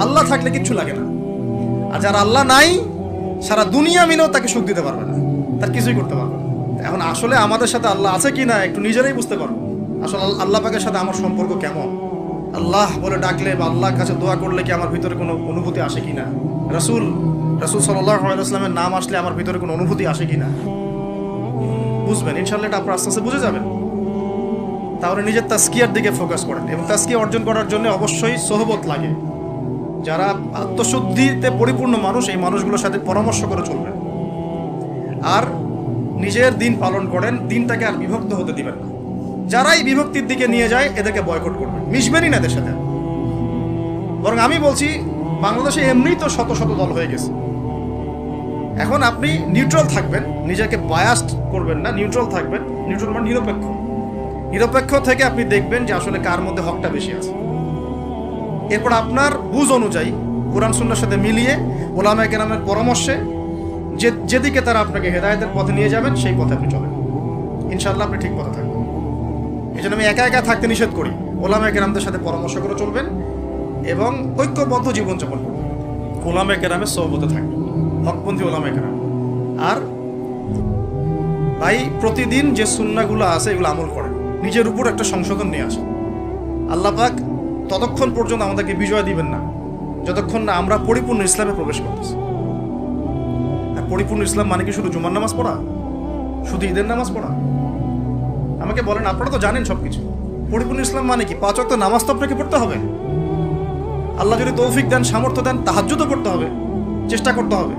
আল্লাহ থাকলে কিচ্ছু লাগে না। আর যার আল্লাহ নাই, সারা দুনিয়া মিলেও তাকে সুখ দিতে পারবে না, তার কিছুই করতে পারবে না। এখন আসলে আমাদের সাথে আল্লাহ আছে কি না একটু নিজেরাই বুঝতে পারবো। আসলে আল্লাহ পাকের সাথে আমার সম্পর্ক কেমন, আল্লাহ বলে ডাকলে বা আল্লাহর কাছে দোয়া করলে কি আমার ভিতরে কোনো অনুভূতি আসে কিনা, রাসূল সাল্লাল্লাহু আলাইহি ওয়াসাল্লামের নাম আসলে আমার ভিতরে কোনো অনুভূতি আসে কিনা, বুঝবেন ইনশাআল্লাহ। এটা আপনারা আস্তে আস্তে বুঝে যাবেন। তাহলে নিজের তাজকিয়ার দিকে ফোকাস করেন। এবং তাজকিয়া অর্জন করার জন্য অবশ্যই সোহবত লাগে। যারা আত্মশুদ্ধিতে পরিপূর্ণ মানুষ, এই মানুষগুলোর সাথে পরামর্শ করে চলবেন। আর নিজের দিন পালন করেন, দিনটাকে আর বিভক্ত হতে দিবেন না। যারাই বিভক্তির দিকে নিয়ে যায় এদেরকে বয়কট করবেন, মিশবেনই না এদের সাথে। বরং আমি বলছি, বাংলাদেশে এমনিই তো শত শত দল হয়ে গেছে। এখন আপনি নিউট্রাল থাকবেন, নিজেকে বায়াসড করবেন না, নিউট্রাল থাকবেন। নিউট্রাল মানে নিরপেক্ষ। নিরপেক্ষ থেকে আপনি দেখবেন যে আসলে কার মধ্যে হকটা বেশি আছে। এরপর আপনার বুঝ অনুযায়ী কোরআন সুন্নাহর সাথে মিলিয়ে ওলামায়ে কেরামের পরামর্শে যেদিকে তারা আপনাকে হেদায়েতের পথে নিয়ে যাবেন সেই পথে আপনি চলেন। ইনশাআল্লাহ আপনি ঠিক পথে থাকবেন। এই জন্য আমি একা একা থাকতে নিষেধ করি। ওলামায়ে কেরামদের সাথে পরামর্শ করে চলবেন এবং ঐক্যবদ্ধ জীবনযাপন করবেন। ওলামায়ে কেরামের সোহবতে থাকবেন, হকপন্থী ওলামায়ে কেরাম। আর ভাই, প্রতিদিন যে সুন্নাহগুলো আছে এগুলো আমল করেন, নিজের উপর একটা সংশোধন নিয়ে আসেন। আল্লাহ পাক ততক্ষণ পর্যন্ত আমাদেরকে বিজয় দিবেন না যতক্ষণ না আমরা পরিপূর্ণ ইসলামে প্রবেশ করতেছি। আর পরিপূর্ণ ইসলাম মানে কি শুধু জুমার নামাজ পড়া, শুধু ঈদের নামাজ পড়া? আমাকে বলেন, আপনারা তো জানেন সবকিছু। পরিপূর্ণ ইসলাম মানে কি? 5 ওয়াক্ত নামাজ তো আপনাকে পড়তে হবে। আল্লাহ যদি তৌফিক দেন, সামর্থ্য দেন, তাহাজ্জুদও পড়তে হবে, চেষ্টা করতে হবে।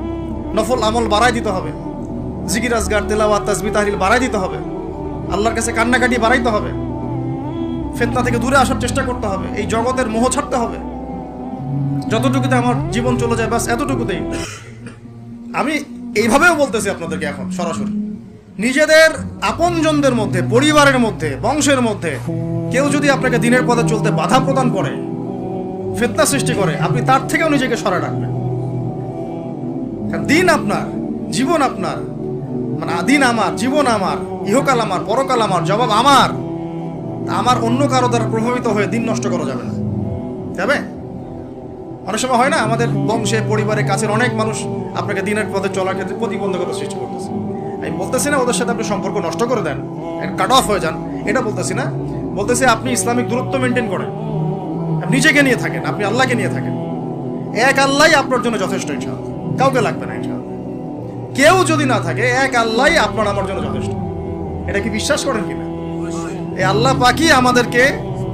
নফল আমল বাড়াই দিতে হবে, জিকির আজগার তেলাওয়াত তাসবিহ তাহলিল বাড়াই দিতে হবে, আল্লাহর কাছে কান্নাকাটি বাড়াইতে হবে, ফিতনা থেকে দূরে আসার চেষ্টা করতে হবে, এই জগতের মোহ ছাড়তে হবে। যতটুকুতে আমার জীবন চলে যায় বাস এতটুকুতেই। আমি এইভাবেও বলতেছি আপনাদেরকে এখন সরাসরি, নিজেদের আপনজনদের মধ্যে, পরিবারের মধ্যে, বংশের মধ্যে কেউ যদি আপনাকে দিনের পথে চলতে বাধা প্রদান করে, ফিতনা সৃষ্টি করে, আপনি তার থেকেও নিজেকে সরে রাখবেন। দিন আপনার, জীবন আপনার, মানে দিন আমার, জীবন আমার, ইহকাল আমার, পরকাল আমার, জবাব আমার। আমার অন্য কারো দ্বারা প্রভাবিত হয়ে দিন নষ্ট করা যাবে না, যাবে? অনেক সময় হয় না, আমাদের বংশে, পরিবারে, কাছের অনেক মানুষ আপনাকে দিনের পথে চলার ক্ষেত্রে প্রতিবন্ধকতা সৃষ্টি করতেছে। আমি বলতেছি না ওদের সাথে আপনি সম্পর্ক নষ্ট করে দেন, কাট অফ হয়ে যান, এটা বলতেছি না। বলতেছি আপনি ইসলামিক দূরত্ব মেনটেন করেন, আপনি নিজেকে নিয়ে থাকেন, আপনি আল্লাহকে নিয়ে থাকেন। এক আল্লাহই আপনার জন্য যথেষ্ট, ইনশাআল্লাহ। কাউকে লাগবে না, ইনশাআল্লাহ। কেউ যদি না থাকে, এক আল্লাহই আপনার আমার জন্য যথেষ্ট। এটা কি বিশ্বাস করেন কিনা? এই আল্লাহ পাকই আমাদেরকে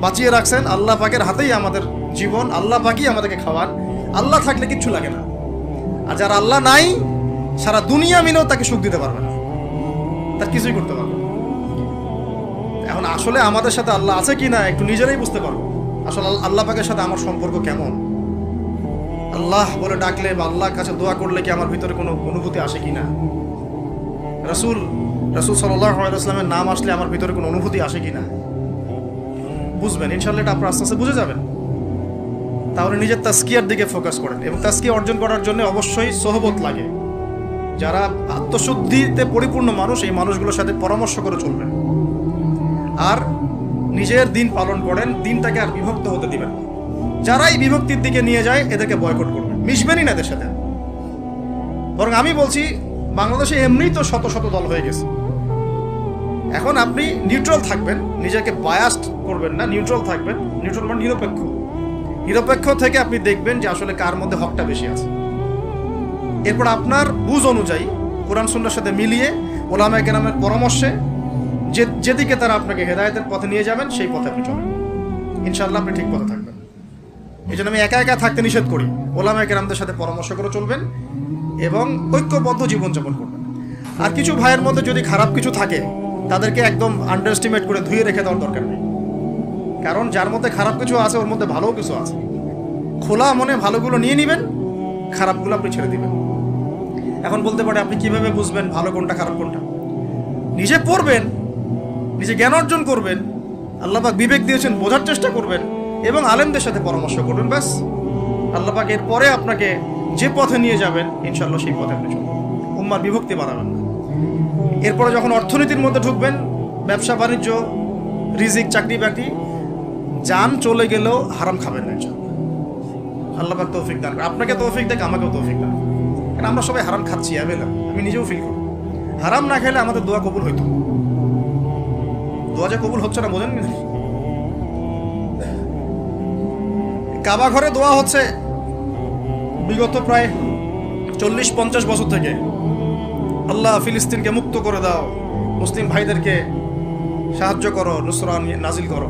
বাঁচিয়ে রাখছেন, আল্লাহ পাকের হাতেই আমাদের জীবন, আল্লাহ পাকই আমাদেরকে খাওয়ান। আল্লাহ থাকলে কিচ্ছু লাগে না। আর যার আল্লাহ নাই, সারা দুনিয়া মিলেও তাকে সুখ দিতে পারবে না, তার কিছুই করতে পারবে না। এখন আসলে আমাদের সাথে আল্লাহ আছে কি না একটু নিজেরাই বুঝতে পারবো। আসলে আল্লাহ পাকের সাথে আমার সম্পর্ক কেমন, আল্লাহ বলে ডাকলে বা আল্লাহর কাছে দোয়া করলে কি আমার ভিতরে কোনো অনুভূতি আসে কিনা, রাসূল সাল্লাল্লাহু আলাইহি ওয়াসাল্লামের নাম আসলে আমার ভিতরে কোনো অনুভূতি আসে কিনা, বুঝবেন ইনশাআল্লাহ। এটা আপনারা আস্তে আস্তে বুঝে যাবেন। তাহলে নিজের তাজকিয়ার দিকে ফোকাস করেন। এবং তাজকিয়া অর্জন করার জন্য অবশ্যই সোহবত লাগে। যারা আত্মশুদ্ধিতে পরিপূর্ণ মানুষ, এই মানুষগুলোর সাথে পরামর্শ করে চলবেন। আর নিজের দিন পালন করেন, দিনটাকে আর বিভক্ত হতে দিবেন না। যারাই বিভক্তির দিকে নিয়ে যায় এদেরকে বয়কট করবেন, মিশবেনই না এদের সাথে। বরং আমি বলছি, বাংলাদেশে এমনিই তো শত শত দল হয়ে গেছে। এখন আপনি নিউট্রাল থাকবেন, নিজেকে বায়াসড করবেন না, নিউট্রাল থাকবেন। নিউট্রাল মানে নিরপেক্ষ। নিরপেক্ষ থেকে আপনি দেখবেন যে আসলে কার মধ্যে হকটা বেশি আছে। এরপর আপনার বুঝ অনুযায়ী কোরআন সুন্নাহর সাথে মিলিয়ে ওলামায়ে কেরামের পরামর্শে যেদিকে তারা আপনাকে হেদায়েতের পথে নিয়ে যাবেন সেই পথে আপনি চলেন। ইনশাআল্লাহ আপনি ঠিক পথে থাকবেন। এই জন্য আমি একা একা থাকতে নিষেধ করি। ওলামায়ে কেরামদের সাথে পরামর্শ করে চলবেন এবং ঐক্যবদ্ধ জীবনযাপন করবেন। আর কিছু ভাইয়ের মধ্যে যদি খারাপ কিছু থাকে তাদেরকে একদম আন্ডার এস্টিমেট করে ধুয়ে রেখে দেওয়ার দরকার নেই। কারণ যার মধ্যে খারাপ কিছু আছে ওর মধ্যে ভালোও কিছু আছে। খোলা মনে ভালোগুলো নিয়ে নেবেন, খারাপগুলো আপনি ছেড়ে দিবেন। এখন বলতে পারে আপনি কিভাবে বুঝবেন ভালো কোনটা খারাপ কোনটা? নিজে পড়বেন, নিজে জ্ঞান অর্জন করবেন, আল্লাহ পাক বিবেক দিয়েছেন, বোঝার চেষ্টা করবেন এবং আলেমদের সাথে পরামর্শ করবেন। ব্যাস, আল্লাহ পাক এরপরে আপনাকে যে পথে নিয়ে যাবেন ইনশাআল্লাহ সেই পথে আপনি চলবেন। উম্মার বিভক্তি বাড়াবেন না। এরপরে যখন অর্থনীতির মধ্যে ঢুকবেন, ব্যবসা বাণিজ্য, রিজিক, চাকরি বাকরি, জান চলে গেলেও হারাম খাবেন না ইনশাআল্লাহ। আল্লাহ পাক তৌফিক দান করুন, আপনাকে তৌফিক দেখ, আমাকেও তৌফিক দান করুন। কারণ আমরা সবাই হারাম খাচ্ছি, অ্যাভেলেবল, আমি নিজেও ফিল করি। হারাম না খেলে আমাদের দোয়া কবুল হইতো, দোয়া যে কবুল হচ্ছে না বোঝেন। কাবা ঘরে দোয়া হচ্ছে বিগত প্রায় 40-50 বছর থেকে, আল্লাহ ফিলিস্তিনকে মুক্ত করে দাও, মুসলিম ভাইদেরকে সাহায্য করো, নুসরা নাজিল করো।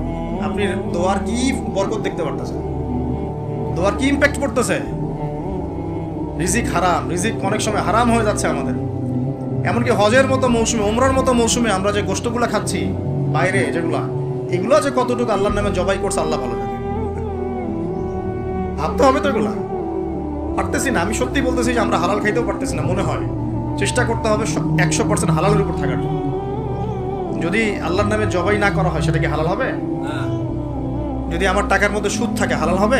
আপনি দোয়ার কি বরকত দেখতে পারতেছেন? দোয়ার কি ইম্প্যাক্ট পড়তেছে? রিজিক হারাম, রিজিক অনেক সময় হারাম হয়ে যাচ্ছে আমাদের। এমনকি হজের মতো মৌসুমে, উমরার মতো মৌসুমে আমরা যে গোশতগুলো খাচ্ছি বাইরে, যেগুলা, এগুলো যে কতটুকু আল্লাহর নামে জবাই করছে আল্লাহ ভালো জানে। ভাবতে হবে তো, এগুলা পারতেছি না। আমি সত্যি বলতেছি যে আমরা হালাল খাইতেও পারতেছি না। মনে হয় চেষ্টা করতে হবে 100% হালালের উপর থাকার জন্য। যদি আল্লাহর নামে জবাই না করা হয় সেটা কি হালাল হবে? যদি আমার টাকার মধ্যে সুদ থাকে হালাল হবে?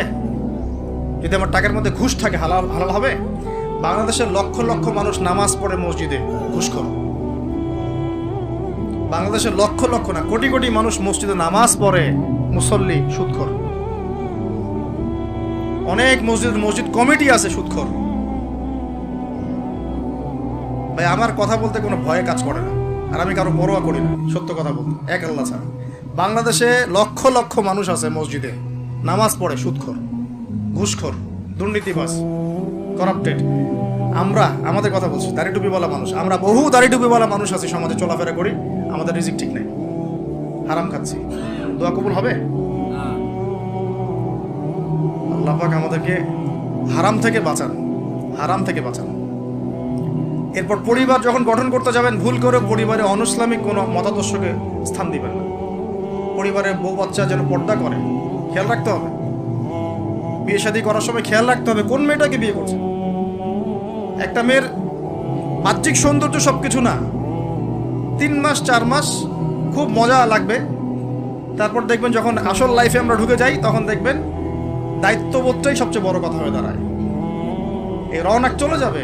যদি আমার টাকার মধ্যে ঘুষ থাকে হালাল হবে? বাংলাদেশের লক্ষ লক্ষ মানুষ নামাজ পড়ে মসজিদে, ঘুষখোর। বাংলাদেশের লক্ষ লক্ষ না, কোটি কোটি মানুষ মসজিদে নামাজ পড়ে, মুসল্লি সুদখোর। অনেক মসজিদ কমিটি আছে সুদখোর। ভাই আমার কথা বলতে কোনো ভয়ে কাজ করে না, আর আমি কারো পরোয়া করি না, সত্য কথা বলতে, এক আল্লাহ ছাড়া। বাংলাদেশে লক্ষ লক্ষ মানুষ আছে মসজিদে নামাজ পড়ে সুদখোর, ঘুষখোর, দুর্নীতিবাজ, করাপ্টেড। আমাদের কথা বলছি, দাড়ি টুপিওয়ালা মানুষ, আমরা বহু দাড়ি টুপিওয়ালা মানুষ আছি, সমাজে চলাফেরা করি, আমাদের রিজিক ঠিক নাই, হারাম খাচ্ছি। দোয়া কবুল হবে? আল্লাহ পাক আমাদেরকে হারাম থেকে বাঁচান, হারাম থেকে বাঁচান। এরপর পরিবার যখন গঠন করতে যাবেন, ভুল করে পরিবারে অনইসলামিক কোনো মতাদর্শকে স্থান দিবেন না। পরিবারের বউ বাচ্চা যেন পর্দা করে, খেয়াল রাখতে হবে। বিয়ে শাদী করার সময় খেয়াল রাখতে হবে কোন মেয়েটাকে বিয়ে করছে। একটা মেয়ের বাহ্যিক সৌন্দর্য সবকিছু না, 3 মাস 4 মাস খুব মজা লাগবে, তারপর দেখবেন যখন আসল লাইফে আমরা ঢুকে যাই তখন দেখবেন দায়িত্ববোধটাই সবচেয়ে বড় কথা হয়ে দাঁড়ায়। এই রওনাক চলে যাবে,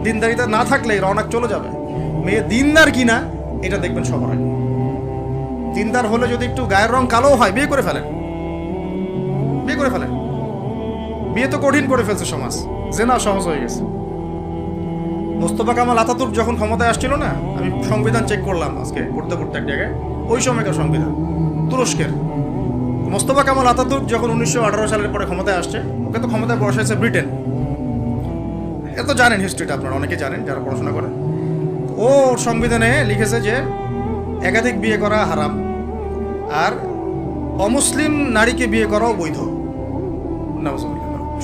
দিনদারিতা না থাকলে এই রওনাক চলে যাবে। মেয়ে দিনদার কিনা এটা দেখবেন সবার আগে। দিনদার হলে যদি একটু গায়ের রং কালো হয়, বিয়ে করে ফেলেন, বিয়ে করে ফেলেন। বিয়ে তো কঠিন করে ফেলছে সমাজ, জেনা সহজ হয়ে গেছে। মোস্তফা কামাল আতাতুর্ক যখন ক্ষমতায় আসছিল না, আমি সংবিধান চেক করলাম আজকে পড়তে পড়তে এক জায়গায়, ওই সময়কার সংবিধান তুরস্কের। মোস্তফা কামাল আতাতুর্ক যখন 1918 সালের পরে ক্ষমতায় আসছে, ওকে তো ক্ষমতায় বসাইছে ব্রিটেন। এ তো জানেন হিস্ট্রিটা, আপনারা অনেকে জানেন যারা পড়াশোনা করেন। ও সংবিধানে লিখেছে যে একাধিক বিয়ে করা হারাম, আর অমুসলিম নারীকে বিয়ে করাও বৈধ।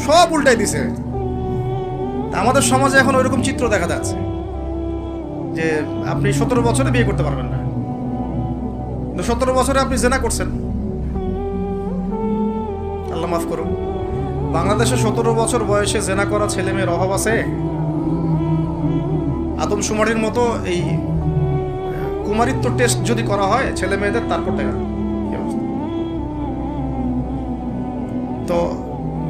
সব উল্টাই দিছে। আমাদের সমাজে এখন ওইরকম চিত্র দেখা যাচ্ছে যে আপনি 17 বছরে বিয়ে করতে পারবেন না, কিন্তু 17 বছরে আপনি জেনা করছেন। আল্লাহ মাফ করুন, বাংলাদেশে 17 বছর বয়সে জেনা করা ছেলে মেয়ের অভাব আছে? আদমশুমারির মতো এই কুমারিত্ব টেস্ট যদি করা হয় ছেলে মেয়েদের, তারপর দেখা তো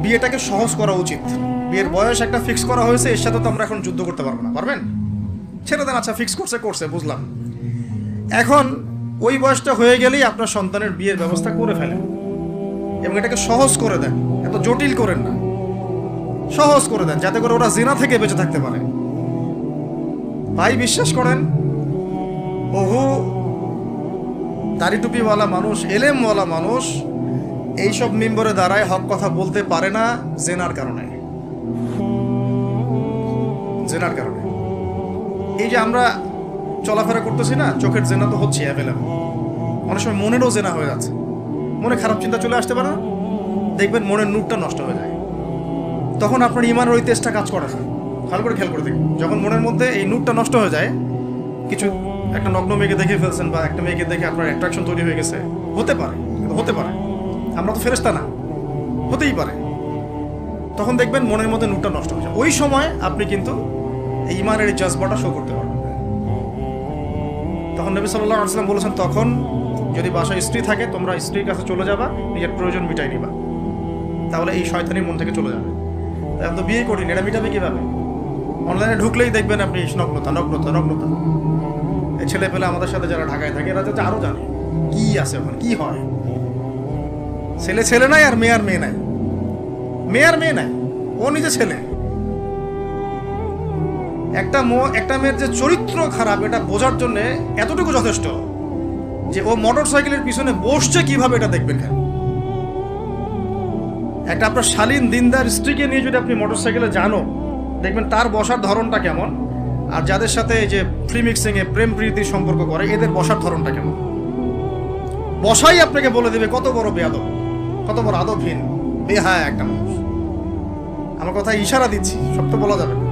বিয়েটাকে সহজ করা উচিত। বিয়ের বয়স একটা ফিক্স করা হয়েছে, এর সাথে তো আমরা এখন যুদ্ধ করতে পারবো না। পারবেন? ছেড়ে দেন, আচ্ছা ফিক্স করছে বুঝলাম। এখন ওই বয়সটা হয়ে গেলেই আপনার সন্তানের বিয়ের ব্যবস্থা করে ফেলেন এবং এটাকে সহজ করে দেন, এত জটিল করেন না, সহজ করে দেন যাতে করে ওরা জিনা থেকে বেঁচে থাকতে পারে। ভাই বিশ্বাস করেন, বহু দাড়ি টুপিওয়ালা মানুষ, এলেমওয়ালা মানুষ এইসব মিম্বরে দাঁড়ায় হক কথা বলতে পারে না জেনার কারণে। জেনার কারণে এই যে আমরা চলাফেরা করতেছি না, চোখের জেনা তো হচ্ছে অ্যাভেলেবল। অনেক সময় মনেরও জেনা হয়ে যাচ্ছে, মনে খারাপ চিন্তা চলে আসতে পারে না, দেখবেন মনের নূরটা নষ্ট হয়ে যায়। তখন আপনার ইমানের ওই তেজটা কাজ করে না। খেয়াল করে দেখবেন, যখন মনের মধ্যে এই নূরটা নষ্ট হয়ে যায়, কিছু একটা নগ্ন মেয়েকে দেখে ফেলছেন বা একটা মেয়েকে দেখে আপনার অ্যাট্রাকশন তৈরি হয়ে গেছে, হতে পারে, আমরা তো ফেরেশতা না, হতেই পারে। তখন দেখবেন মনের মধ্যে নূরটা নষ্ট হয়ে যায়। ওই সময় আপনি কিন্তু এই ইমানের এই জাজবাটা শো করতে পারবেন। তখন নবী সাল্লাল্লাহু আলাইহি ওয়াসাল্লাম বলেছেন, তখন যদি বাসায় স্ত্রী থাকে তোমরা স্ত্রীর কাছে চলে যাবা, নিজের প্রয়োজন মিটাই নিবা, তাহলে এই শয়তানি মন থেকে চলে যাবে। এখন তো বিয়ে করিনি, এটা মিটাবে কিভাবে? অনলাইনে ঢুকলেই দেখবেন আপনি নগ্নতা। এই ছেলে পেলে আমাদের সাথে যারা ঢাকায় থাকে এরা যাতে আরও জানে কি আছে ওখানে, কি হয়। ছেলে নাই আর মেয়ে নাই, মেয়ে আর মেয়ে নাই, ও নিজে ছেলে। একটা মেয়ের যে চরিত্র খারাপ এটা বোঝার জন্য এতটুকু যথেষ্ট যে ও মোটর সাইকেলের পিছনে বসছে কিভাবে এটা দেখবেন। একটা আপনার শালীন দিনদার স্ত্রীকে নিয়ে যদি আপনি মোটর সাইকেলে জানো, দেখবেন তার বসার ধরনটা কেমন, আর যাদের সাথে যে ফ্রি মিক্সিংয়ে প্রেম প্রীতির সম্পর্ক করে এদের বসার ধরনটা কেমন। বসাই আপনাকে বলে দেবে কত বড় বেয়াদব, কত বড় আদবহীন বেহায়া একটা মানুষ। আমার কথা ইশারা দিচ্ছি, সব তো বলা যাবে না।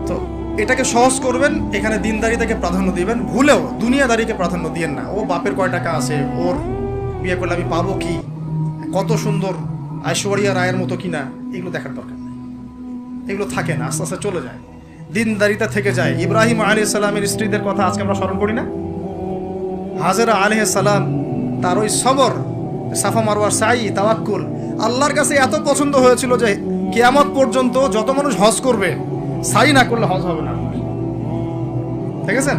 তো এটাকে সহজ করবেন, এখানে দিনদারিতাকে প্রাধান্য দিবেন, ভুলেও দুনিয়াদারিকে প্রাধান্য দিয়েন না। ও বাপের কয় টাকা আছে, ওর বিয়ে করলে আমি পাবো কি, কত সুন্দর ঐশ্বরিয়া রায়ের মতো কিনা, এগুলো দেখার দরকার নেই। এগুলো থাকে না, আস্তে আস্তে চলে যায়, দিনদারিতা থেকে যায়। ইব্রাহিম আলাইহিস সালামের স্ত্রীদের কথা আজকে আমরা স্মরণ করি না? হাজেরা আলাইহিস সালাম, তার ওই সবর, সাফা মারওয়ার সাই, তাওয়াক্কুল আল্লাহর কাছে এত পছন্দ হয়েছিল যে কিয়ামত পর্যন্ত যত মানুষ হজ করবে, সাই না করলে হজ হবে না। ঠিক আছে,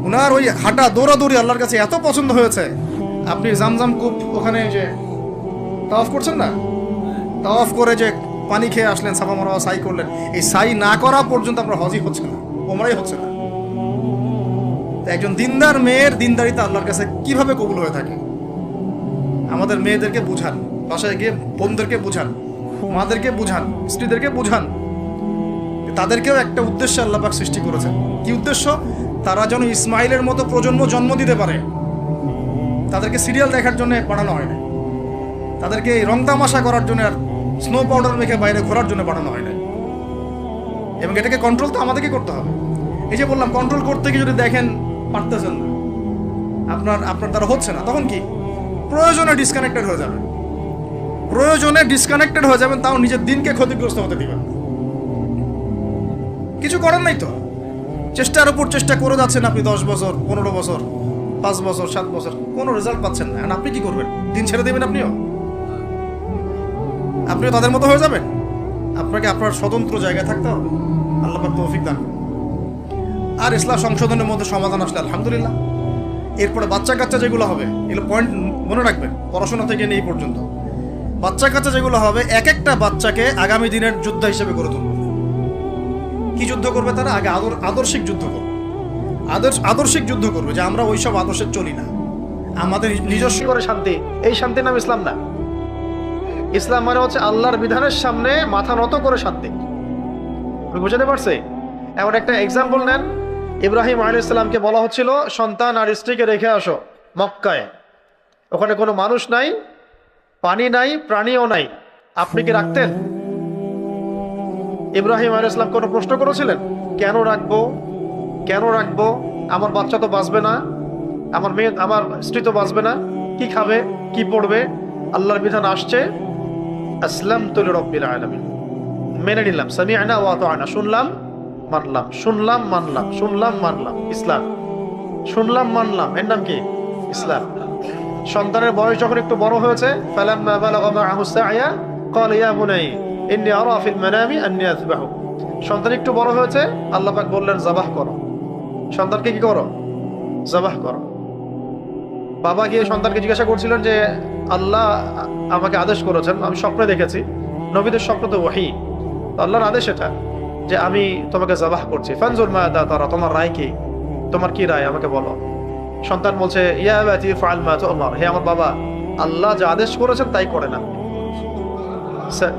উনার ওই হাঁটা দৌড়াদৌড়ি আল্লাহর কাছে এত পছন্দ হয়েছে। আপনি জামজাম কূপ ওখানে যে তাওয়াফ করছেন না, তাওয়াফ করে যে পানি খেয়ে আসলেন, সাফা মারওয়া সাই করলেন, এই সাই না করা পর্যন্ত আপনার হজই হচ্ছে না, ওমরাই হচ্ছে না। একজন দিনদার মেয়ের দিনদারিতা আল্লাহর কাছে কিভাবে কবুল হয়ে থাকে, আমাদের মেয়েদেরকে বুঝান, বাসায় গিয়ে বোনদেরকে বুঝান, মাদেরকে বুঝান, স্ত্রীদেরকে বুঝান। তাদেরকেও একটা উদ্দেশ্যে আল্লাহ পাক সৃষ্টি করেছেন। কি উদ্দেশ্য? তারা যেন ইসমাইলের মতো প্রজন্ম জন্ম দিতে পারে। তাদেরকে সিরিয়াল দেখার জন্য পাঠানো হয় না, তাদেরকে রং তামাশা করার জন্য আর স্নো পাউডার মেখে বাইরে ঘোরার জন্য পাঠানো হয় না। এবং এটাকে কন্ট্রোল তো আমাদেরকে করতে হবে। এই যে বললাম, কন্ট্রোল করতে গিয়ে যদি দেখেন পারতেছেন না, আপনার দ্বারা হচ্ছে না, তখন কি প্রয়োজনে ডিসকানেক্টেড হয়ে যাবেন। প্রয়োজনে ডিসকানেক্টেড হয়ে যাবেন, তাও নিজের দিনকে ক্ষতিগ্রস্ত হতে দিবেন। কিছু করার নাই তো, চেষ্টার উপর চেষ্টা করে যাচ্ছেন আপনি 10 বছর, 15 বছর, 5 বছর, 7 বছর, কোনো রেজাল্ট পাচ্ছেন না। এখন আপনি কি করবেন? দিন ছেড়ে দেবেন? আপনিও তাদের মতো হয়ে যাবেন? আপনাকে আপনার স্বতন্ত্র জায়গায় থাকতে হবে। আল্লাহ পাক তৌফিক দান করুন। আর ইসলাম সংশোধনের মধ্যে সমাধান আসলে আলহামদুলিল্লাহ। এরপরে বাচ্চা কাচ্চা যেগুলো হবে, এগুলো পয়েন্ট মনে রাখবেন, পড়াশোনা থেকে নিয়ে এই পর্যন্ত বাচ্চা কাচ্চা যেগুলো হবে, এক একটা বাচ্চাকে আগামী দিনের যোদ্ধা হিসেবে গড়ে তুলবে। কি যুদ্ধ করবে তারা? আগে আদর্শিক যুদ্ধ করবে, আদর্শিক যুদ্ধ করবে যে আমরা ওইসব আদর্শে চলি না, আমাদের নিজস্ব করে শান্তি। এই শান্তির নাম ইসলাম না। ইসলাম মানে হচ্ছে আল্লাহর বিধানের সামনে মাথা নত করে শান্তি। বুঝতে পারছে? এমন একটা এক্সাম্পল নেন, ইব্রাহিম আলাইহিস সালামকে বলা হচ্ছিল সন্তান আর স্ত্রীকে রেখে আসো মক্কায়, ওখানে কোনো মানুষ নাই, পানি নাই, প্রাণীও নাই, আপনি কি রাখতেন? ইব্রাহিম আলাইহিস সালাম কোনো প্রশ্ন করেছিলেন? কেন রাখবো, কেন রাখবো? আমার বাচ্চা তো বাঁচবে না, আমার মেয়ে, আমার স্ত্রী তো বাঁচবে না, কি খাবে, কি পড়বে? আল্লাহর বিধান আসছে, আসলামতু লিরাব্বিল আলামিন, মেনে নিলাম, সামি'না ওয়া আতা'না, শুনলাম মানলাম, শুনলাম মানলাম, শুনলাম মানলাম, ইসলাম। শুনলাম মানলাম, এর নাম কি? ইসলাম। সন্তানের বয়স যখন একটু বড় হয়েছে, ফালাম্মা বালাগা মা'আহু সা'য়া ক্বালা ইয়া বুনাইয়া ইন্নী আরা ফিল মানামি আন্নী আযবাহু। সন্তান একটু বড় হয়েছে, আল্লাহ পাক বললেন জবাহ করো। সন্তানকে কি করো? জবাহ করো। বাবা গিয়ে সন্তানকে জিজ্ঞাসা করছিলেন যে আল্লাহ আমাকে আদেশ করেছেন, আমি স্বপ্নে দেখেছি, নবীদের স্বপ্ন তো ওহী, তো আল্লাহর আদেশ এটা যে আমি তোমাকে জবাহ করছি, ফানজুর মাযা তারা, তোমার রায় কি, তোমার কি রায় আমাকে বলো। সন্তান বলছে ইয়া আবাতি ফাআল মা তু'মার, হে আমার বাবা, আল্লাহ যা আদেশ করেছেন তাই করেন আপনি।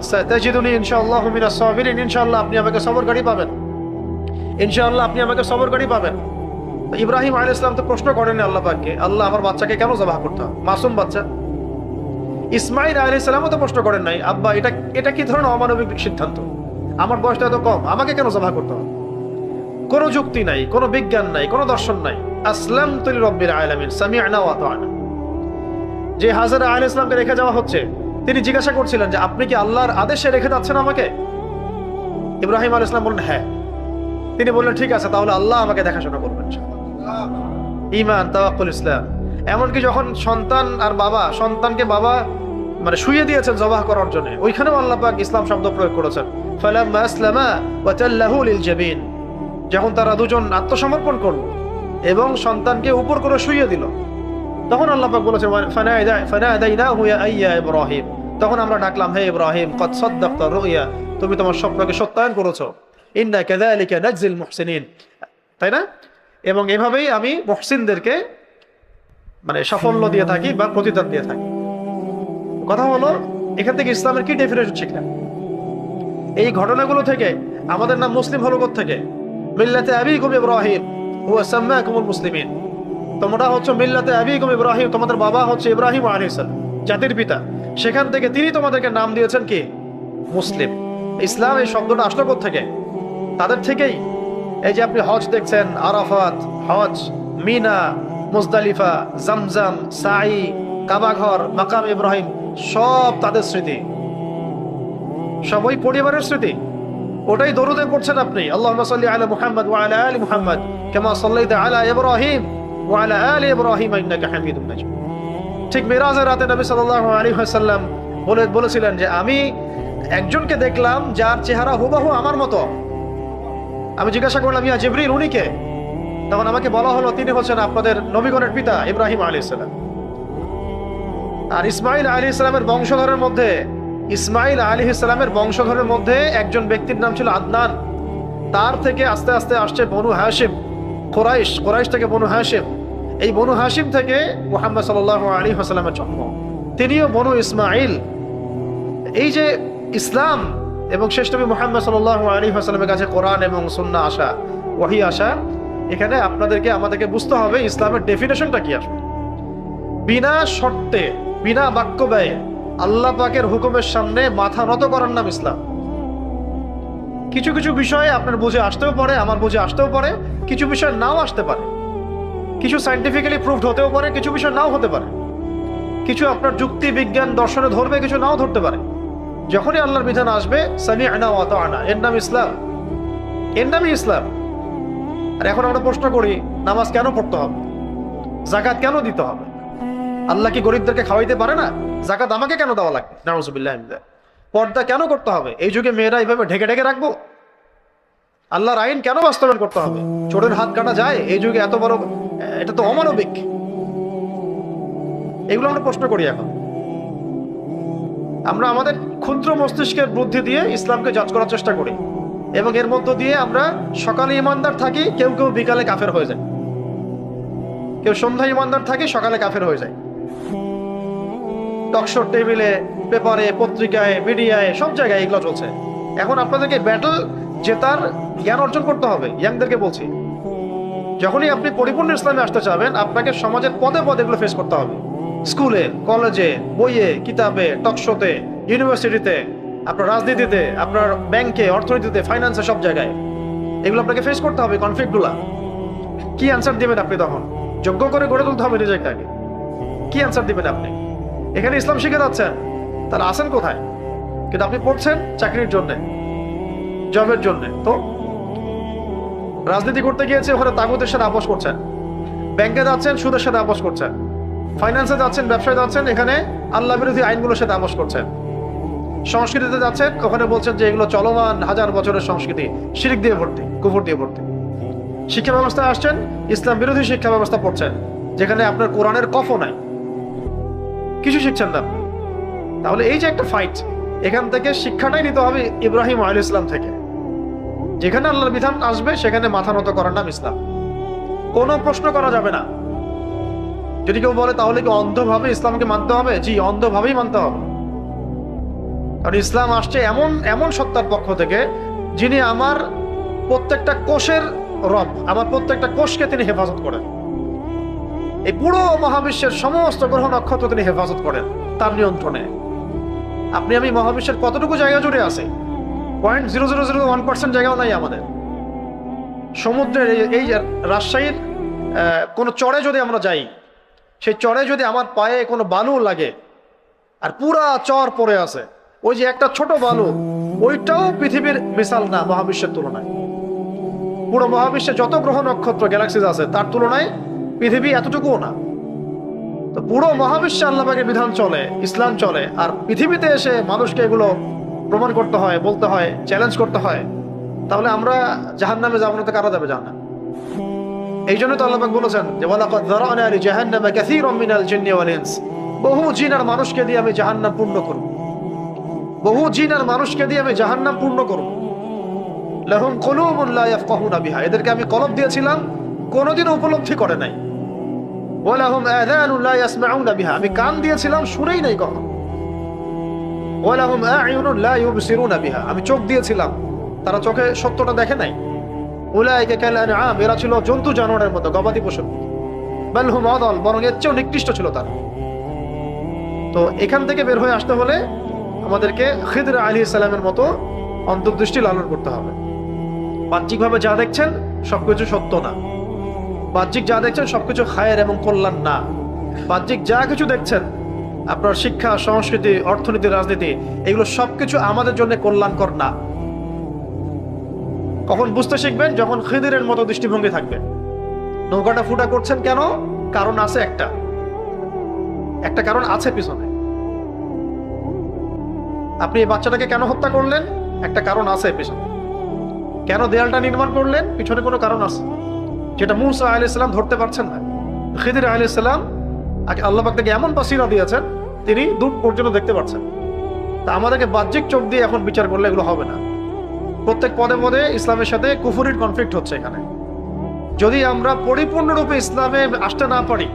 সাতাজিদুনি ইনশাআল্লাহু মিনাস সাবিরিন, ইনশাআল্লাহ আপনি আমাকে সবরকারী পাবেন, ইনশাআল্লাহ আপনি আমাকে সবরকারী পাবেন। ইব্রাহিম আলাইহিস সালাম তো প্রশ্ন করেননি আল্লাহ পাককে, আল্লাহ আমার বাচ্চাকে কেন জবাহ করতে হবে, মাসুম বাচ্চা। ইসমাঈল আলাইহিস সালামও তো প্রশ্ন করেন নাই, আব্বা এটা কি ধরনের অমানবিক সিদ্ধান্ত, আমার বয়সটা এত কম, আমাকে কেন জবাহ করতে হবে? কোনো যুক্তি নাই, কোনো বিজ্ঞান নাই, কোনো দর্শন নাই। আসলামতু লিরাব্বিল আলামিন, সামি'না ওয়া আতা'না। যে হাজরা আলাইহিস সালামকে রেখে যাওয়া হচ্ছে, তিনি জিজ্ঞাসা করছিলেন যে আপনি কি আল্লাহর আদেশে রেখে যাচ্ছেন আমাকে? ইব্রাহিম আলাইহিস সালাম বললেন হ্যাঁ। তিনি বললেন ঠিক আছে, তাহলে আল্লাহ আমাকে দেখাশোনা করবেন। ঈমান, তাওয়াক্কুল, ইসলাম। এমনকি যখন সন্তান আর বাবা, সন্তানকে বাবা মানে শুইয়ে দিয়েছেন জবাহ করার জন্য, ওইখানেও আল্লাহ পাক ইসলাম শব্দ প্রয়োগ করেছেন, ফালাম্মা আসলামা ওয়া তাল্লাহু লিল জাবিন। যখন তারা দুজন আত্মসমর্পণ করলো এবং সন্তানকে উপর করে শুইয়ে দিল, তখন আল্লাহ পাক বলেছেন ফানাদাইনাহু ইয়া ইব্রাহিম, তখন আমরা ডাকলাম, হে ইব্রাহিম, কদ সাদ্দাকতা রুইয়া, তুমি তোমার স্বপ্নকে সত্যায়ন করেছো। ইন্না কাযালিকা নাজজিল মুহসিনিন, তাই না? এবং এভাবেই আমি মুহসিনদেরকে মানে সাফল্য দিয়ে থাকি বা প্রতিদান দিয়ে থাকি। কথা হলো, এখান থেকে ইসলামের কি ডেফিনেশন শিখলাম? এই ঘটনাগুলো থেকে আমাদের নাম মুসলিম হলো কোত্থেকে? মিল্লাতে আবিকুম ইব্রাহিম হুয়া সাম্মাকুমুল মুসলিমিন। তোমরা হচ্ছে মিল্লাতে আবিকুম ইব্রাহিম, তোমাদের বাবা হচ্ছে ইব্রাহিম আলাইহিস সালাম, জাতির পিতা। সেখান থেকে তিনি তোমাদেরকে নাম দিয়েছেন কি? মুসলিম। ইসলাম এই শব্দটা আসলো কোত্থেকে? তাদের থেকেই। এই যে আপনি হজ দেখছেন, আরাফাত, হজ, মিনা, মুজদালিফা, জামজাম, সাই, কাবাঘর, মাকাম ইব্রাহিম, সব তাদের স্মৃতি, সব ওই পরিবারের স্মৃতি। ওটাই দরুদে পড়ছেন আপনি, আল্লাহুম্মা সাল্লি আলা মুহাম্মদ ওয়া আলা আলি মুহাম্মদ কামা সাল্লাইতা আলা ইব্রাহিম ওয়া আলা আলি ইব্রাহিম ইন্নাকা হামিদুম মাজিদ। ঠিক মিরাজের রাতে নবী সাল্লাল্লাহু আলাইহি ওয়াসাল্লাম বলেছিলেন যে আমি একজনকে দেখলাম যার চেহারা হুবহু আমার মতো। আমি জিজ্ঞাসা করলাম, ইয়া জিবরিল, উনি কে? তখন আমাকে বলা হলো তিনি হচ্ছেন আপনাদের নবীগণের পিতা ইব্রাহিম আলাইহিস সালাম। আর ইসমাইল আলাইহিস সালামের বংশধরের মধ্যে, ইসমাইল আলাইহিস সালামের বংশধরের মধ্যে একজন ব্যক্তির নাম ছিল আদনান। তার থেকে আস্তে আস্তে আসছে বনু হাশিম, কোরাইশ থেকে বনু হাশিম। এই বনু হাশিম থেকে মুহাম্মদ সাল্লাল্লাহু আলাইহি ওয়াসাল্লামের জন্ম, তিনিও বনু ইসমাইল। এই যে ইসলাম এবং শেষ নবী মুহাম্মদ সাল্লাল্লাহু আলাইহি ওয়াসাল্লামের কাছে কোরআন এবং সুন্নাহ আসা, ওহী আসা, এখানে আপনাদেরকে আমাদেরকে বুঝতে হবে ইসলামের ডেফিনেশনটা কি আসবে। বিনা শর্তে, বিনা বাক্য ব্যয়ে আল্লাহ পাকের হুকুমের সামনে মাথা নত করার নাম ইসলাম। কিছু কিছু বিষয়ে আপনার বুঝে আসতেও পারে, আমার বুঝে আসতেও পারে, কিছু বিষয় নাও আসতে পারে, কিছু সায়েন্টিফিক্যালি প্রুভড হতেও পারে, কিছু বিষয় নাও হতে পারে, কিছু আপনার যুক্তি বিজ্ঞান দর্শনে ধরবে, কিছু নাও ধরতে পারে। যখনই আল্লাহর বিধান আসবে, সামি'না ওয়া আতা'না, এর নাম ইসলাম, এর নামই ইসলাম। আর এখন আমরা প্রশ্ন করি, নামাজ কেন পড়তে হবে? যাকাত কেন দিতে হবে? আল্লাহ কি গরিবদেরকে খাওয়াইতে পারে না? যাকাত আমাকে কেন দেওয়া লাগবে? নাউযুবিল্লাহি মিন যালিক। পর্দা কেন করতে হবে? এই যুগে মেয়েরা এইভাবে ঢেকে ঢেকে রাখবো? আল্লাহর আইন কেন বাস্তবায়ন করতে হবে? চোরের হাত কাটা যায় এই যুগে? এত বড়, এটা তো অমানবিক। এগুলো আমরা প্রশ্ন করি। এখন আমরা আমাদের ক্ষুদ্র মস্তিষ্কের বুদ্ধি দিয়ে ইসলামকে জাজ করার চেষ্টা করি, এবং এর মধ্য দিয়ে আমরা সকালে ইমানদার থাকি, কেউ কেউ বিকালে কাফের হয়ে যায়, কেউ সন্ধ্যায় ইমানদার থাকে, সকালে কাফের হয়ে যায়। টকশোর টেবিলে, পেপারে, পত্রিকায়, মিডিয়ায়, সব জায়গায় এগুলো চলছে। এখন আপনাদেরকে ব্যাটল জেতার জ্ঞান অর্জন করতে হবে। ইয়াংদেরকে বলছি, যখনই আপনি পরিপূর্ণ ইসলামে আসতে চাবেন, আপনাকে সমাজের পদে পদে এগুলো ফেস করতে হবে। স্কুলে, কলেজে, বইয়ে, কিতাবে, টকশোতে, ইউনিভার্সিটিতে, আপনার রাজনীতিতে, আপনার ব্যাংকে, অর্থনীতিতে, ফাইন্যান্সে, সব জায়গায় এগুলো আপনাকে ফেস করতে হবে। কনফ্লিক্টগুলা কি অ্যান্সার দিবেন আপনি? তখন যোগ্য করে গড়ে তুলতে হবে নিজেকে আগে। কি অ্যান্সার দিবেন আপনি? এখানে ইসলাম শিখে যাচ্ছেন, তাহলে আসেন কোথায়? কিন্তু আপনি পড়ছেন চাকরির জন্যে, জবের জন্যে। তো রাজনীতি করতে গিয়েছে, ওখানে তাগুতের সাথে আপোষ করছেন। ব্যাংকে যাচ্ছেন, সুদের সাথে আপোষ করছেন। ফাইন্যান্সে যাচ্ছেন, ব্যবসায় যাচ্ছেন, এখানে আল্লাহ বিরোধী আইনগুলোর সাথে আপোষ করছেন। সংস্কৃতিতে যাচ্ছেন, ওখানে বলছেন যে এগুলো চলমান হাজার বছরের সংস্কৃতি, শিরক দিয়ে ভর্তি, কুফর দিয়ে ভর্তি। শিক্ষা ব্যবস্থায় আসছেন, ইসলাম বিরোধী শিক্ষা ব্যবস্থা পড়ছেন, যেখানে আপনার কোরআনের কফও নাই, কিছু শিখছেন না। তাহলে এই যে একটা ফাইট, এখান থেকে শিক্ষাটাই নিতে হবে ইব্রাহিম আলাইহিস সালাম থেকে। যেখানে আল্লাহর বিধান আসবে সেখানে মাথা নত করার নাম ইসলাম। কোনো প্রশ্ন করা যাবে না। যদি কেউ বলে তাহলে কি অন্ধভাবে ইসলামকে মানতে হবে? জি, অন্ধভাবেই মানতে হবে। কারণ ইসলাম আসছে এমন এমন সত্তার পক্ষ থেকে, যিনি আমার প্রত্যেকটা কোষের রব, আমার প্রত্যেকটা কোষকে তিনি হেফাজত করেন। এই পুরো মহাবিশ্বের সমস্ত গ্রহ নক্ষত্র তিনি হেফাজত করেন তার নিয়ন্ত্রণে। আপনি আমি মহাবিশ্বের কতটুকু জায়গা জুড়ে আছে? 0.0001% জায়গাও নাই আমাদের। সমুদ্রের এই রাজশাহীর কোনো চরে যদি আমরা যাই, সেই চরে যদি আমার পায়ে কোনো বালু লাগে, আর পুরা চর পড়ে আছে, ওই যে একটা ছোট বালু, ওইটাও পৃথিবীর মিসাল না মহাবিশ্বের তুলনায়। পুরো মহাবিশ্বে যত গ্রহ নক্ষত্র গ্যালাক্সিস আছে তার তুলনায় পৃথিবী এতটুকুও না। তো পুরো মহাবিশ্বে আল্লাহ পাকের বিধান চলে, ইসলাম চলে, আর পৃথিবীতে এসে মানুষকে এগুলো প্রমাণ করতে হয়, বলতে হয়, চ্যালেঞ্জ করতে হয়। তাহলে আমরা জাহান্নামে যাবো না তো কারা যাবে জাহান্নামে? এই জন্য তো আল্লাহ পাক বলেছেন যে ওয়ালাকাদ যারানা লিজাহান্নামা কাসীরাম মিনাল জিন্নি ওয়াল ইনস, বহু জিন আর মানুষকে দিয়ে আমি জাহান্নাম পূর্ণ করব। বহু জিন আর মানুষকে দিয়ে আমি জাহান্নাম পূর্ণ করব। লাহুম কুলুবুন লা ইয়াফকাহুনা বিহা, এদেরকে আমি কলব দিয়েছিলাম কোনোদিনও উপলব্ধি করে নাই। ওয়া লাহুম আযানুন লা ইয়াসমাউনা বিহা, আমি কান দিয়েছিলাম শুনেই নাই কখনো। ওয়া লাহুম আ'য়ুনুন লা ইউবসিরুনা বিহা, আমি চোখ দিয়েছিলাম তারা চোখে সত্যটা দেখে নাই। উলাইকা কাল আনআম, এরা ছিল জন্তু জানোয়ারের মতো, গবাদি পশুর মতো। বাল হুম আদাল, বরং এর চেয়েও নিকৃষ্ট ছিল তারা। তো এখান থেকে বের হয়ে আসতে হলে আমাদেরকে খিদর আলাইহিস সালামের মতো অন্তর্দৃষ্টি লালন করতে হবে। বাহ্যিকভাবে যা দেখছেন সবকিছু সত্য না, বাহ্যিক যা দেখছেন সবকিছু খায়ের এবং কল্যাণ না। বাহ্যিক যা কিছু দেখছেন, আপনার শিক্ষা, সংস্কৃতি, অর্থনীতি, রাজনীতি, এগুলো সবকিছু আমাদের জন্য কল্যাণকর না। কখন বুঝতে শিখবেন? যখন খিদিরের মতো দৃষ্টিভঙ্গি থাকবে। নৌকাটা ফুটা করছেন কেন? কারণ আছে, একটা কারণ আছে পিছনে। আপনি এই বাচ্চাটাকে কেন হত্যা করলেন? একটা কারণ আছে পিছনে। কেন দেয়ালটা নির্মাণ করলেন? পিছনে কোনো কারণ আছে, যেটা মূসা আলাইহিস সালাম ধরতে পারছেন না। খিদির আলাইহিস সালাম আল্লাহ পাক তাকে এমন বাসিরা দিয়েছেন, তিনি দূর পর্যন্ত দেখতে পাচ্ছেন। তা আমাদেরকে বাহ্যিক চোখ দিয়ে এখন বিচার করলে এগুলো হবে না। প্রত্যেক পদে পদে ইসলামের সাথে কুফরির কনফ্লিক্ট হচ্ছে এখানে। যদি আমরা পরিপূর্ণরূপে ইসলামে আসতে না পারি,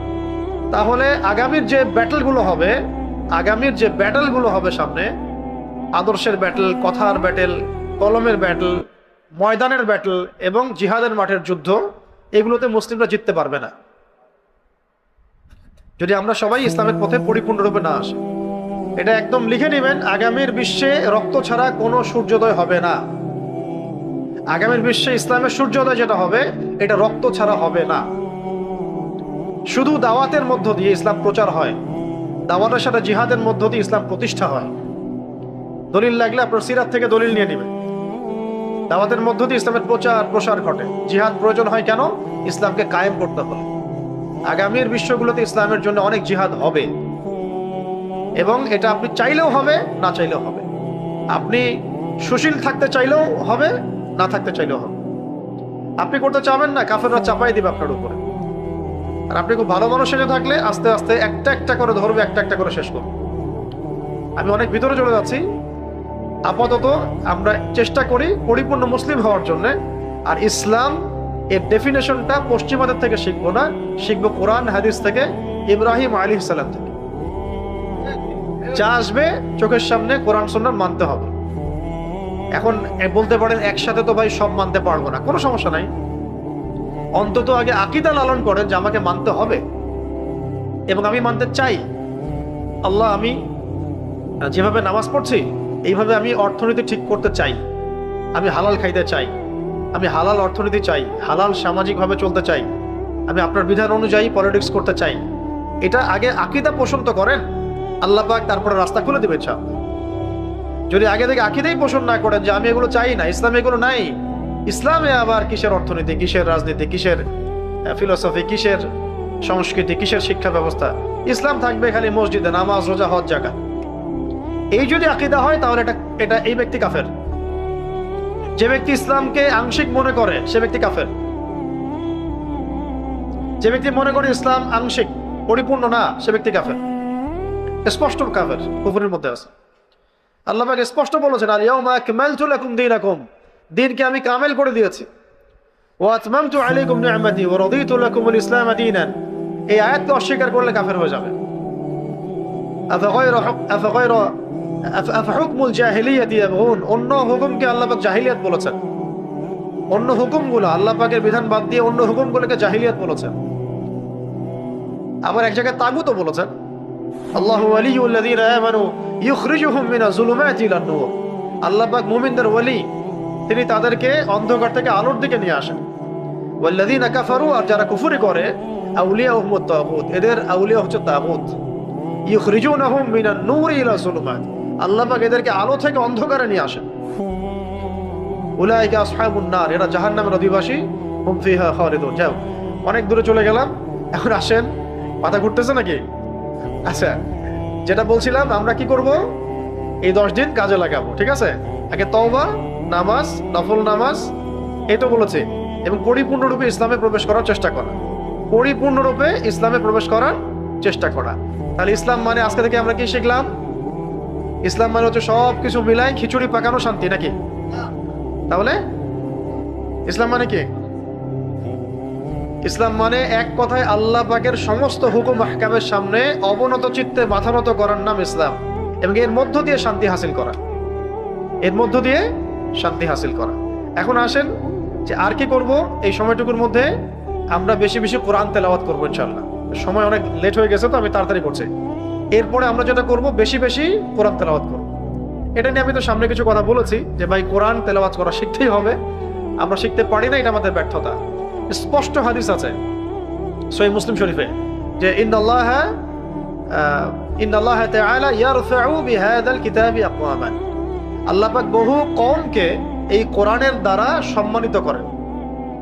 তাহলে আগামীর যে ব্যাটেলগুলো হবে সামনে, আদর্শের ব্যাটেল, কথার ব্যাটেল, কলমের ব্যাটেল, ময়দানের ব্যাটেল এবং জিহাদের মাঠের যুদ্ধ, এগুলোতে মুসলিমরা জিততে পারবে না যদি আমরা সবাই ইসলামের পথে পরিপূর্ণরূপে না আসি। এটা একদম লিখে নেবেন, আগামীর বিশ্বে রক্ত ছাড়া কোনো সূর্যোদয় হবে না। আগামীর বিশ্বে ইসলামের সূর্যোদয় যেটা হবে, এটা রক্ত ছাড়া হবে না। শুধু দাওয়াতের মধ্য দিয়ে ইসলাম প্রচার হয়, দাওয়াতের সাথে জিহাদের মধ্য দিয়ে ইসলাম প্রতিষ্ঠা হয়। দলিল লাগলে আপনার সিরাত থেকে দলিল নিয়ে নেবেন। দাওয়াতের মধ্য দিয়ে ইসলামের প্রসার ঘটে। জিহাদ প্রয়োজন হয় কেন? ইসলামকে কায়েম করতে হলে। আগামীর বিশ্বগুলোতে ইসলামের জন্য অনেক জিহাদ হবে, এবং এটা আপনি চাইলেও হবে, না চাইলেও হবে। আপনি সুশীল থাকতে চাইলেও হবে, না থাকতে চাইলেও হবে। আপনি করতে চাবেন না, কাফেররা চাপাই দিবে আপনার উপরে। আর আপনি খুব ভালো মানুষ সেজে থাকলে আস্তে আস্তে একটা একটা করে ধরবে, একটা একটা করে শেষ করবে। আমি অনেক ভিতরে চলে যাচ্ছি। আপাতত আমরা চেষ্টা করি পরিপূর্ণ মুসলিম হওয়ার জন্য। আর ইসলাম এর ডেফিনেশনটা পশ্চিমাদের থেকে শিখবো না, শিখবো কোরআন হাদিস থেকে, ইব্রাহিম আলাইহিস সালাম থেকে। যা আসবে চোখের সামনে কোরআন সুন্নাহ মানতে হবে। এখন বলতে পারেন একসাথে তো ভাই সব মানতে পারবো না, কোনো সমস্যা নাই। অন্তত আগে আকীদা লালন করেন যে আমাকে মানতে হবে এবং আমি মানতে চাই। আল্লাহ, আমি যেভাবে নামাজ পড়ছি এইভাবে আমি অর্থনীতি ঠিক করতে চাই, আমি হালাল খাইতে চাই, আমি হালাল অর্থনীতি চাই, হালাল সামাজিকভাবে চলতে চাই, আমি আপনার বিধান অনুযায়ী পলিটিক্স করতে চাই। এটা আগে আকীদা পোষণ তো করেন, আল্লাহ পাক তারপরে রাস্তা খুলে দিবে। চাপ যদি আগে থেকে আকীদাই পোষণ না করেন যে আমি এগুলো চাই না, ইসলামে এগুলো নাই, ইসলামে আবার কিসের অর্থনীতি, কিসের রাজনীতি, কিসের ফিলোসফি, কিসের সংস্কৃতি, কিসের শিক্ষা ব্যবস্থা? ইসলাম থাকবে খালি মসজিদে, নামাজ, রোজা, হজ, যাকাত। এই যদি আকীদা হয় তাহলে এটা এই ব্যক্তি কাফের। যে ব্যক্তি ইসলামকে আংশিক মনে করে সে ব্যক্তি কাফের। যে ব্যক্তি মনে করে ইসলাম আংশিক, পরিপূর্ণ না, সে ব্যক্তি কাফের, স্পষ্ট কাফের, কুফরের মধ্যে আছে। আল্লাহ পাক স্পষ্ট বলেছেন, আল ইয়াউমা আকমালতু লাকুম দীনাকুম, দ্বীনকে আমি কামেল করে দিয়েছি। ওয়া আতমামতু আলাইকুম নি'মাতি ওয়া রাদিতু লাকুমুল ইসলাম দীনান। এই আয়াতকে অস্বীকার করলে কাফের হয়ে যাবে। আফাহুকমুল জাহিলিয়াতি ইয়াবগুন, অন্য হুকুমকে আল্লাহ পাক জাহিলিয়াত বলেছেন। অন্য হুকুমগুলো, আল্লাহ পাকের বিধান বাদ দিয়ে অন্য হুকুমগুলোকে জাহিলিয়াত বলেছেন। আবার এক জায়গায় তাগুতও বলেছেন। আল্লাহু ওয়ালিয়ুল্লাযীনা আমানু ইউখরিজুহুম মিনাজ যুলুমাতি ইলান নূর। আল্লাহ পাক মুমিনদের ওয়ালি, তিনি তাদেরকে অন্ধকার থেকে আলোর দিকে নিয়ে আসেন। ওয়াল্লাযীনা কাফারু, আর যারা কুফরি করে, আউলিয়াহুমুত তাগুত, এদের আউলিয়া হচ্ছে তাগুত। ইউখরিজুনাহুম মিনান নূরি ইলা যুলুমাত, আল্লাহ পাক এদেরকে আলো থেকে অন্ধকারে নিয়ে আসেন। উলাইকা আসহাবুন নার, এরা জাহান্নামের অধিবাসী, হুম ফিহা খালিদুন। যাও, অনেক দূরে চলে গেলাম, এখন আসেন। মাথা ঘুরতেছে নাকি? আচ্ছা, যেটা বলছিলাম, আমরা কি করব? এই 10 দিন কাজে লাগাবো, ঠিক আছে? আগে তওবা, নামাজ, নফল নামাজ, এই তো বলেছে, এবং পরিপূর্ণরূপে ইসলামে প্রবেশ করার চেষ্টা করা। পরিপূর্ণরূপে ইসলামে প্রবেশ করার চেষ্টা করা। তাহলে ইসলাম মানে আজকে থেকে আমরা কি শিখলাম? ইসলাম মানে হচ্ছে সব কিছু মিলাই খিচুড়ি পাকানো শান্তি, নাকি? তাহলে ইসলাম মানে কি? ইসলাম মানে এক কথায় আল্লাহ পাকের সমস্ত হুকুম আহকামের সামনে অবনত চিত্তে মাথা নত করার নাম ইসলাম, এবং এর মধ্য দিয়ে শান্তি হাসিল করা, এর মধ্য দিয়ে শান্তি হাসিল করা। এখন আসেন যে আর কি করব এই সময়টুকুর মধ্যে? আমরা বেশি বেশি কোরআন তেলাওয়াত করবো ইনশাআল্লাহ। সময় অনেক লেট হয়ে গেছে, তো আমি তাড়াতাড়ি করছি। এরপরে আমরা যেটা করব, বেশি বেশি কোরআন তেলাওয়াত করব। এটা নিয়ে আমি তো সামনে কিছু কথা বলেছি যে ভাই কোরআন তেলাওয়াত করা শিখতেই হবে, আমরা শিখতে পারি না, এটা আমাদের ব্যর্থতা। স্পষ্ট হাদিস আছে সহিহ মুসলিম শরীফে যে ইন্নাল্লাহ তাআলা ইয়ারফাউ বিহাযাল কিতাবি আকওয়ামান, আল্লাহ পাক বহু কওমকে এই কোরআনের দ্বারা সম্মানিত করেন,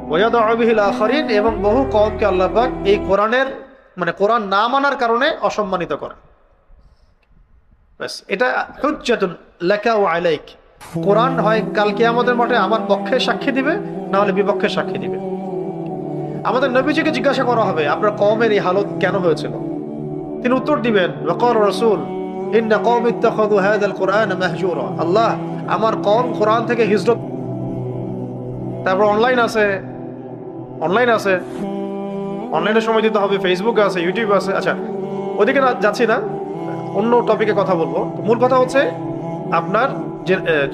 ওয়া ইয়াদউ বিহিল আখারিন, এবং বহু কওমকে আল্লাহ পাক এই কোরআনের মানে কোরআন না মানার কারণে অসম্মানিত করেন। বাস, এটা হুজ্জাতুন লাকা ওয়া আলাইক। কোরআন হয় কাল কিয়ামতের মাঠে আমার পক্ষে সাক্ষী দিবে, না হলে বিপক্ষে সাক্ষী দিবে। আমাদের নবীজিকে জিজ্ঞাসা করা হবে আপনার কওমের এই হালত কেন হয়েছিল? তিনি উত্তর দিবেন ওয়াকাল রাসূল ইন্না কওমি ইত্তাখাযু হাযাল কুরআন মাহজুরা, আল্লাহ আমার কওম কোরআন থেকে হিজরত। তারপর অনলাইন আছে, অনলাইনে সময় দিতে হবে, ফেসবুক আছে, ইউটিউব আছে। আচ্ছা, ওদিকে যাচ্ছি না, অন্য টপিকে কথা বলবো। মূল কথা হচ্ছে আপনার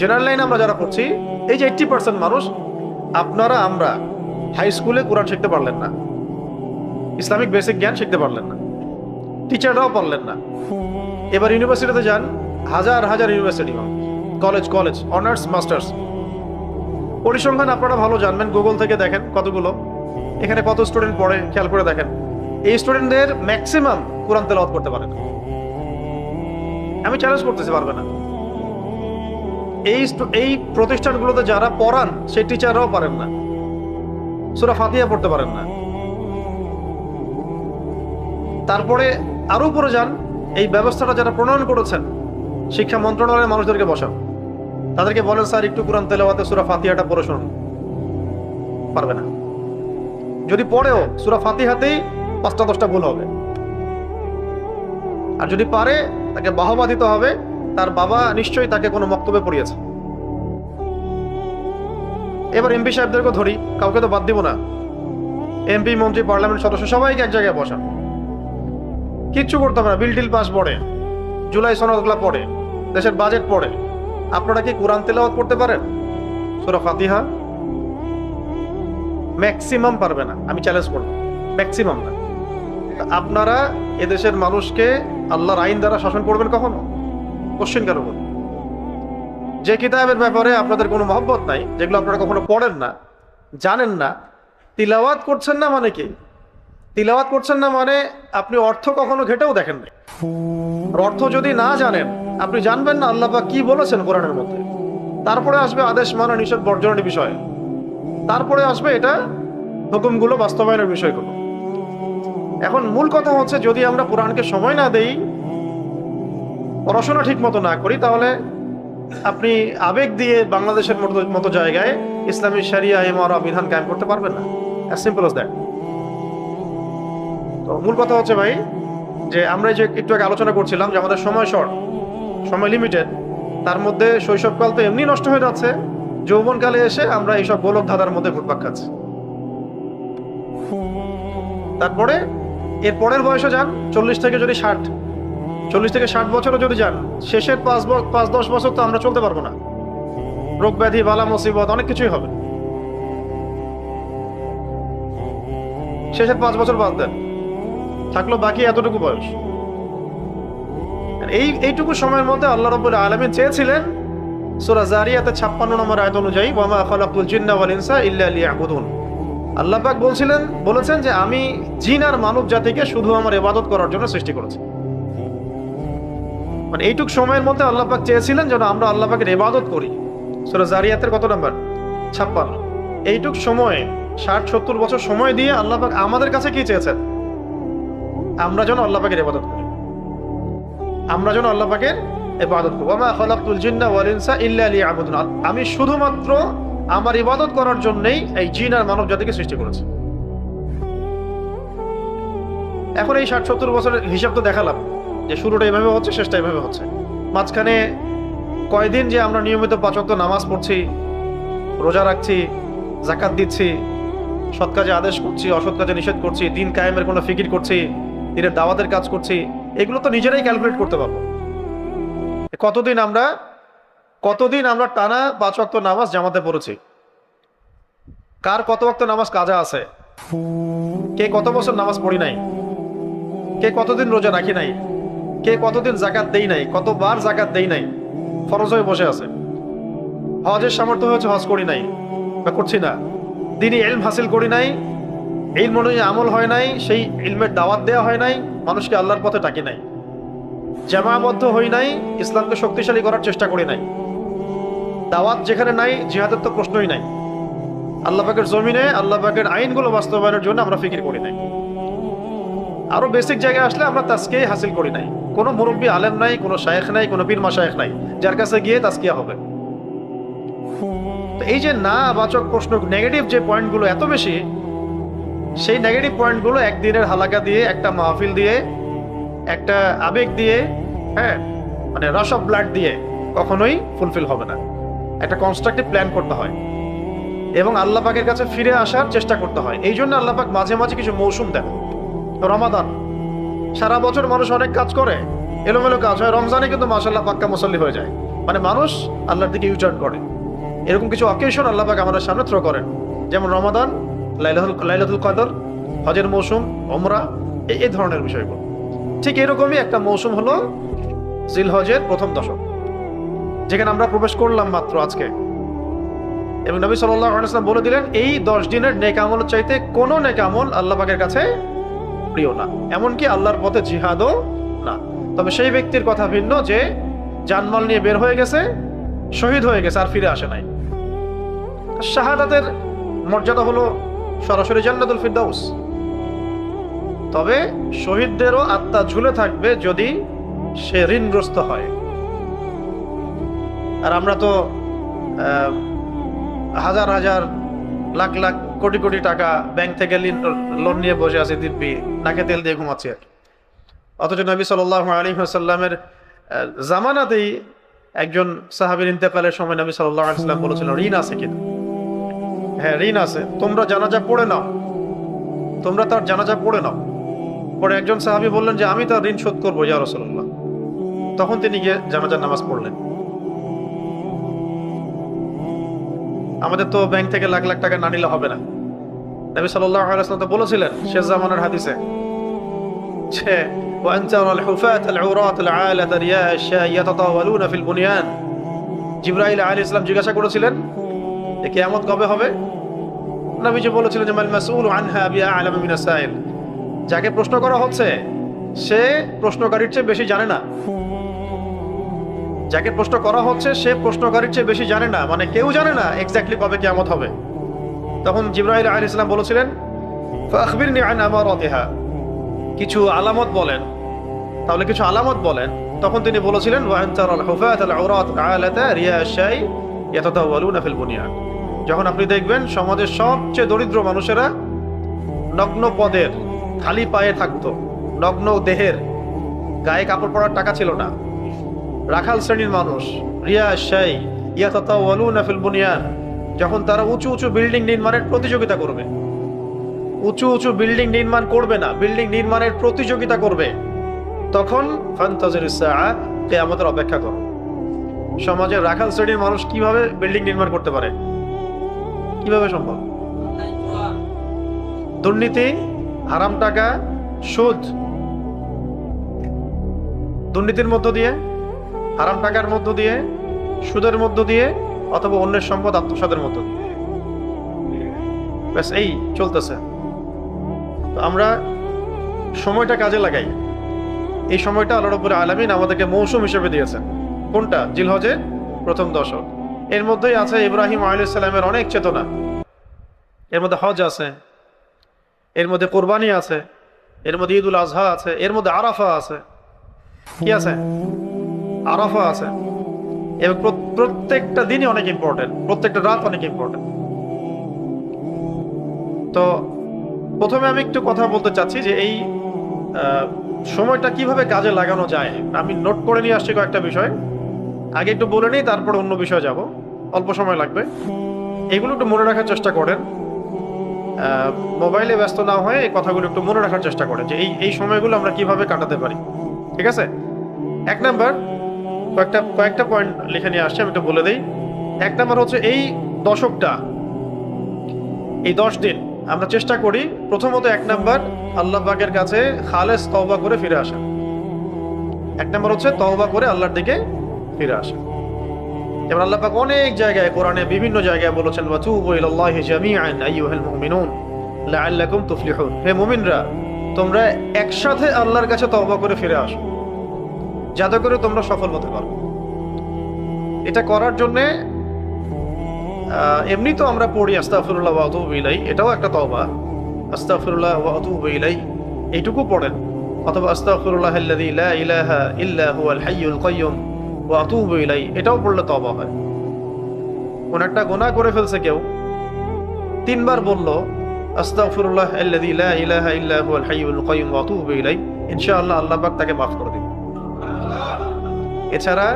জেনারেল লাইন আমরা যারা পড়ছি, এই যে 80% মানুষ, আপনারা আমরা হাই স্কুলে কোরআন শিখতে পারলেন না, ইসলামিক বেসিক জ্ঞান শিখতে পারলেন না, টিচাররাও পারলেন না। এবার ইউনিভার্সিটিতে যান, হাজার হাজার ইউনিভার্সিটি, কলেজ, অনার্স, মাস্টার্স। পরিসংখ্যান আপনারা ভালো জানবেন, গুগল থেকে দেখেন কতগুলো, এখানে কত স্টুডেন্ট পড়ে খেয়াল করে দেখেন। এই স্টুডেন্টদের ম্যাক্সিমাম কোরআন তেলাওয়াত করতে পারে না। আমি চ্যালেঞ্জ করতেছি, পারবে না। এই প্রতিষ্ঠানগুলোতে যারা পড়ান সেই টিচাররাও পারেন না, সূরা ফাতিহা পড়তে পারেন না। তারপরে আরো উপরে যান, এই ব্যবস্থাটা যারা প্রণয়ন করেছেন, শিক্ষা মন্ত্রণালয়ের মানুষদেরকে বসান, তাদেরকে বলেন স্যার একটু কোরআন তেলাওয়াতে সূরা ফাতিহাটা পড়ে শুনুন, পারবে না। যদি পড়েও সূরা ফাতিহাতেই 5-10টা ভুল হবে। আর যদি পারে তাকে বাহবা দিতে হবে, তার বাবা নিশ্চয়ই তাকে কোনো বক্তব্যে পড়িয়েছে। এবার এমপি সাহেবদেরকে ধরি, কাউকে তো বাদ দিব না। এমপি, মন্ত্রী, পার্লামেন্ট সদস্য সবাইকে এক জায়গায় বসান, কিচ্ছু করতে হবে না। বিল পাস পড়ে, জুলাই সনদগুলা পড়ে, দেশের বাজেট পড়ে, আপনারা কি কোরআন তেলাওয়াত করতে পারেন? সূরা ফাতিহা ম্যাক্সিমাম পারবে না, আমি চ্যালেঞ্জ করব, ম্যাক্সিমাম না। আপনারা এদেশের মানুষকে আল্লাহর আইন দ্বারা শাসন করবেন কখনো? কোশ্চেন কেন করবেন? যে কিতাবের ব্যাপারে আপনাদের কোনো মহব্বত নাই, যেগুলো আপনারা কখনো পড়েন না, জানেন না, তিলাওয়াত করছেন না মানে কি? তিলাওয়াত করছেন না মানে আপনি অর্থ কখনো ঘেটেও দেখেন না। অর্থ যদি না জানেন, আপনি জানবেন না আল্লাহ পাক কি বলেছেন কোরআনের মধ্যে। তারপরে আসবে আদেশ মানা, নিষেধ বর্জনের বিষয়, তারপরে আসবে এটা হুকুমগুলো বাস্তবায়নের বিষয়গুলো। এখন মূল কথা হচ্ছে, যদি আমরা কোরআনকে সময় না দেই, পড়াশোনা ঠিক মতো না করি, তাহলে আপনি আবেগ দিয়ে বাংলাদেশের মতো জায়গায় ইসলামী শরিয়া ইমারা বিধান কায়েম করতে পারবেন না। As simple as that. তো মূল কথা হচ্ছে ভাই, যে আমরা যে একটু আগে আলোচনা করছিলাম যে আমাদের সময় শর্ট, সময় লিমিটেড, তার মধ্যে শৈশবকাল তো এমনি নষ্ট হয়ে যাচ্ছে, যৌবনকালে এসে আমরা এইসব গোলক ধাঁধার মধ্যে ঘুরপাক খাচ্ছি। তারপরে এর পরের বয়সে যান, 40 থেকে 60 বছরও যদি যান, শেষের 5-10 বছর তো আমরা চলতে পারবো না। রোগ ব্যাধি, বালা মুসিবত, অনেক কিছুই হবে। শেষের 5 বছর বাদ দেন, থাকলো বাকি এতটুকু বয়স। এইটুকু সময়ের মধ্যে আল্লাহ রাব্বুল আলামিন চেয়েছিলেন, সূরা জারিয়াতে 56 নম্বর আয়াত অনুযায়ী, ওয়া মা খালাকতুল জিন্না ওয়াল ইনসা ইল্লা লিয়াবুদুন, আল্লাহ পাক বলেছেন যে আমি জিন আর মানব জাতিকে শুধু আমার ইবাদত করার জন্য সৃষ্টি করেছি। মানে এইটুকু সময়ের মধ্যে আল্লাহ পাক চেয়েছিলেন যেন আমরা আল্লাহ পাকের ইবাদত করি। সূরা জারিয়াতের কত নাম্বার? 56। এইটুক সময়ে 60-70 বছর সময় দিয়ে আল্লাহ পাক আমাদের কাছে কি চেয়েছেন? আমরা যেন আল্লাহ পাকের ইবাদত করি, আমরা যেন আল্লাহ পাকের ইবাদত করি। ওয়া মা খালাকতুল জিন্না ওয়াল ইনসা ইল্লা লিয়াবুদুন, আমি শুধুমাত্র আমার ইবাদত করার জন্যই এই জিন আর মানব জাতিকে সৃষ্টি করেছি। এখন এই 60-70 বছরের হিসাব তো দেখালাম যে শুরুটা এভাবে হচ্ছে, শেষটা এভাবে হচ্ছে। মাঝখানে কয়দিন যে আমরা নিয়মিত 5 ওয়াক্ত নামাজ পড়ছি, রোজা রাখছি, যাকাত দিচ্ছি, সৎ কাজে আদেশ করছি, অসৎ কাজে নিষেধ করছি, দিন কায়েমের কোনো ফিকির করছি, দিনের দাওয়াতের কাজ করছি, এগুলো তো নিজেরাই ক্যালকুলেট করতে পারবো। কতদিন আমরা টানা 5 ওয়াক্ত নামাজ জামাতে পড়েছি, কার কত ওয়াক্ত নামাজ কাজা আছে, কে কত বছর নামাজ পড়ি নাই, কে কতদিন রোজা রাখি নাই, কে কতদিন জাকাত দেই নাই, কতবার জাকাত দেই নাই, ফরজ হয়ে বসে আছে, হজের সামর্থ্য হয়েছে হজ করি নাই বা করছি না, দিনই ইলম হাসিল করি নাই, ইলম অনুযায়ী আমল হয় নাই, সেই ইলমের দাওয়াত দেওয়া হয় নাই, মানুষকে আল্লাহর পথে ডাকি নাই, জামাবদ্ধ হই নাই, ইসলামকে শক্তিশালী করার চেষ্টা করি নাই, দাওয়াত যেখানে নাই জিহাদের তো প্রশ্নই নাই, আল্লাহ পাকের জমিনে আল্লাহ পাকের আইনগুলো বাস্তবায়নের জন্য আমরা ফিকির করি নাই, আরো বেসিক জায়গায় আসলে আমরা তাজকিয়া হাসিল করি নাই, কোনো মুরব্বী আলেম নাই, কোনো শায়েখ নাই, কোনো পীর মাশায়েখ নাই যার কাছে গিয়ে তাজকিয়া হবে। তো এই যে না বাচক প্রশ্ন, নেগেটিভ যে পয়েন্টগুলো এত বেশি, সেই নেগেটিভ পয়েন্টগুলো একদিনের হালাকা দিয়ে, একটা মাহফিল দিয়ে, একটা আবেগ দিয়ে, হ্যাঁ মানে রাশ অফ ব্লাড দিয়ে কখনোই ফুলফিল হবে না। একটা কনস্ট্রাকটিভ প্ল্যান করতে হয় এবং আল্লাহ পাকের কাছে ফিরে আসার চেষ্টা করতে হয়। এই জন্য আল্লাহ পাক মাঝে মাঝে কিছু মৌসুম দেন। রমাদান, সারা বছর মানুষ অনেক কাজ করে, এলোমেলো কাজ হয়, রমজানে কিন্তু মাশাআল্লাহ পাক্কা মুসল্লি হয়ে যায়, মানে মানুষ আল্লাহর দিকে ইউটার্ন করে। এরকম কিছু অকেশন আল্লাহ পাক আমাদের সামনে থ্রো করেন, যেমন রমাদান, লাইলাতুল কদর, হজের মৌসুম, উমরা, এই ধরনের বিষয়গুলো। ঠিক এরকমই একটা মৌসুম হলো জিলহজের প্রথম দশক, যেখানে আমরা প্রবেশ করলাম মাত্র আজকে। এবং নবী সাল্লাল্লাহু আলাইহি ওয়াসাল্লাম বলে দিলেন, এই 10 দিনের নেক আমল চাইতে কোনো নেক আমল আল্লাহ পাকের কাছে প্রিয় না, এমনকি আল্লাহর পথে জিহাদও না। তবে সেই ব্যক্তির কথা ভিন্ন যে জানমাল নিয়ে বের হয়ে গেছে, শহীদ হয়ে গেছে, আর ফিরে আসে নাই। শাহাদাতের মর্যাদা হলো সরাসরি জান্নাতুল ফিরদাউস। তবে শহীদদেরও আত্মা ঝুলে থাকবে যদি সে ঋণগ্রস্ত হয়। আর আমরা তো হাজার হাজার লাখ লাখ কোটি কোটি টাকা ব্যাংক থেকে লোন নিয়ে বসে আছি দিব্যি, নাকে তেল দিয়ে ঘুমাচ্ছি আর। অথচ নবী সাল্লাল্লাহু আলাইহি ওয়াসাল্লামের জামানাতেই একজন সাহাবীর ইন্তেকালের সময় নবী সাল্লাল্লাহু আলাইহি ওয়াসাল্লাম বলেছিলেন, ঋণ আছে কিনা? হ্যাঁ, ঋণ আছে, তোমরা জানাজা পড়ে নাও, তোমরা তার জানাজা পড়ে নাও। পরে একজন সাহাবী বললেন যে আমি তার ঋণ শোধ করবো ইয়া রাসূলুল্লাহ। তখন তিনি গিয়ে জানাজার নামাজ পড়লেন। আমাদের তো ব্যাংক থেকে লাখ লাখ টাকা না নিলে হবে না। নবী সাল্লাল্লাহু আলাইহি ওয়াসাল্লাম তো বলেছিলেন শেষ জামানার হাদিসে যে ওয়ান তারাল হুফাত আল উরাত আল আলাত রিয়া ইয়াতাতাওয়ালুনা ফিল বুনিয়ান। জিবরাইল আলাইহিস সালাম জিজ্ঞাসা করেছিলেন যে কিয়ামত কবে হবে? নবীজি বলেছিলেন যে মাল মাসউলু আনহা বিআ'লাম মিনাস সাইল। যাকে প্রশ্ন করা হচ্ছে সে প্রশ্নকারীর চেয়ে বেশি জানে না। যাকে প্রশ্ন করা হচ্ছে সে প্রশ্নকারীর চেয়ে বেশি জানে না, মানে কেউ জানে না এক্স্যাক্টলি কবে কিয়ামত হবে। তখন জিবরাইল আলাইহিস সালাম বলেছিলেন ফাখবিরনি আন আমারাতিহা, কিছু আলামত বলেন, তাহলে কিছু আলামত বলেন। তখন তিনি বলেছিলেন ওয়া আনতারাল হুফাত আল উরাত আলাতা রিয়াশাই ইয়াতাতাওয়ালুনা ফিল বুনিয়ান। যখন আপনি দেখবেন সমাজের সবচেয়ে দরিদ্র মানুষেরা নগ্ন পদের, খালি পায়ে থাকতো, নগ্ন দেহের, গায়ে কাপড় পরার টাকা ছিল না, রাখাল শ্রেণীর মানুষ, রিয়াশাই ইয়াতাতাওয়ালুনা ফিল বুনিয়ান, যখন তারা উঁচু উঁচু বিল্ডিং নির্মাণের প্রতিযোগিতা করবে, উঁচু উঁচু বিল্ডিং নির্মাণ করবে না, বিল্ডিং নির্মাণের প্রতিযোগিতা করবে, তখন ফান্তাজিরিস সাআ, কিয়ামতের অপেক্ষা করো। সমাজের রাখাল শ্রেণীর মানুষ কিভাবে বিল্ডিং নির্মাণ করতে পারে? কিভাবে সম্ভব? দুর্নীতি, হারাম টাকা, সুদ, দুর্নীতির মধ্য দিয়ে, হারাম টাকার মধ্য দিয়ে, সুদের মধ্য দিয়ে, অথবা অন্যের সম্পদ আত্মসাতের মধ্য দিয়ে, ব্যাস এই চলতেছে। তো আমরা সময়টা কাজে লাগাই। এই সময়টা আল্লাহ রাব্বুল আলামিন আমাদেরকে মৌসুম হিসেবে দিয়েছেন। কোনটা? জিলহজের প্রথম দশক। এর মধ্যেই আছে ইব্রাহিম আলাইহিস সালামের অনেক চেতনা, এর মধ্যে হজ আছে, এর মধ্যে কোরবানি আছে, এর মধ্যে ঈদুল আজহা আছে, এর মধ্যে আরাফা আছে। কি আছে? আরাফা আছে। এবং প্রত্যেকটা দিনই অনেক ইম্পর্টেন্ট, প্রত্যেকটা রাত অনেক ইম্পর্টেন্ট। তো প্রথমে আমি একটু কথা বলতে চাচ্ছি যে এই সময়টা কিভাবে কাজে লাগানো যায়, আমি নোট করে নিয়ে আসছি কয়েকটা বিষয়। আগে একটু বলে নিই, তারপরে অন্য বিষয়ে যাব, অল্প সময় লাগবে। এগুলো একটু মনে রাখার চেষ্টা করেন, মোবাইলে ব্যস্ত না হয়ে এই কথাগুলো একটু মনে রাখার চেষ্টা করেন যে এই সময়গুলো আমরা কিভাবে কাটাতে পারি। ঠিক আছে? 1 নাম্বার, কয়েকটা পয়েন্ট লিখে নিয়ে আসছি, আমি একটু বলে দিই। 1 নাম্বার হচ্ছে এই দশকটা, এই 10 দিন আমরা চেষ্টা করি প্রথমত 1 নাম্বার আল্লাহ পাকের কাছে খালেস তওবা করে ফিরে আসা। 1 নাম্বার হচ্ছে তওবা করে আল্লাহর দিকে ফিরে আসা। যেমন আল্লাহ পাক অনেক জায়গায় কোরআনে বিভিন্ন জায়গায় বলেছেন, ওয়াতুবু ইলাল্লাহি জামিআন আইয়ুহাল মুমিনুন লাআল্লাকুম তুফলিহুন, হে মুমিনরা তোমরা একসাথে আল্লাহর কাছে তওবা করে ফিরে আসো যাতে করে তোমরা সফল হতে পারো। এটা করার জন্য এমনি তো আমরা পড়ি আস্তাগফিরুল্লাহ ওয়া আতুবু ইলাই, এটাও একটা তওবা। আস্তাগফিরুল্লাহ ওয়া আতুবু ইলাই এইটুকু পড়েন, অথবা আস্তাগফিরুল্লাহাল্লাযী লা ইলাহা ইল্লা হুয়াল হাইয়ুল কাইয়্যুম ওয়া আতুবু ইলাই, এটাও পড়লে তওবা হয়। কোন একটা গুনাহ করে ফেলছে কেউ, 3 বার বলল আস্তাগফিরুল্লাহাল্লাযী লা ইলাহা ইল্লা হুয়াল হাইয়ুল কাইয়্যুম ওয়া আতুবু ইলাই, ইনশাআল্লাহ আল্লাহ পাক তাকে মাফ করে দিবেন। এছাড়া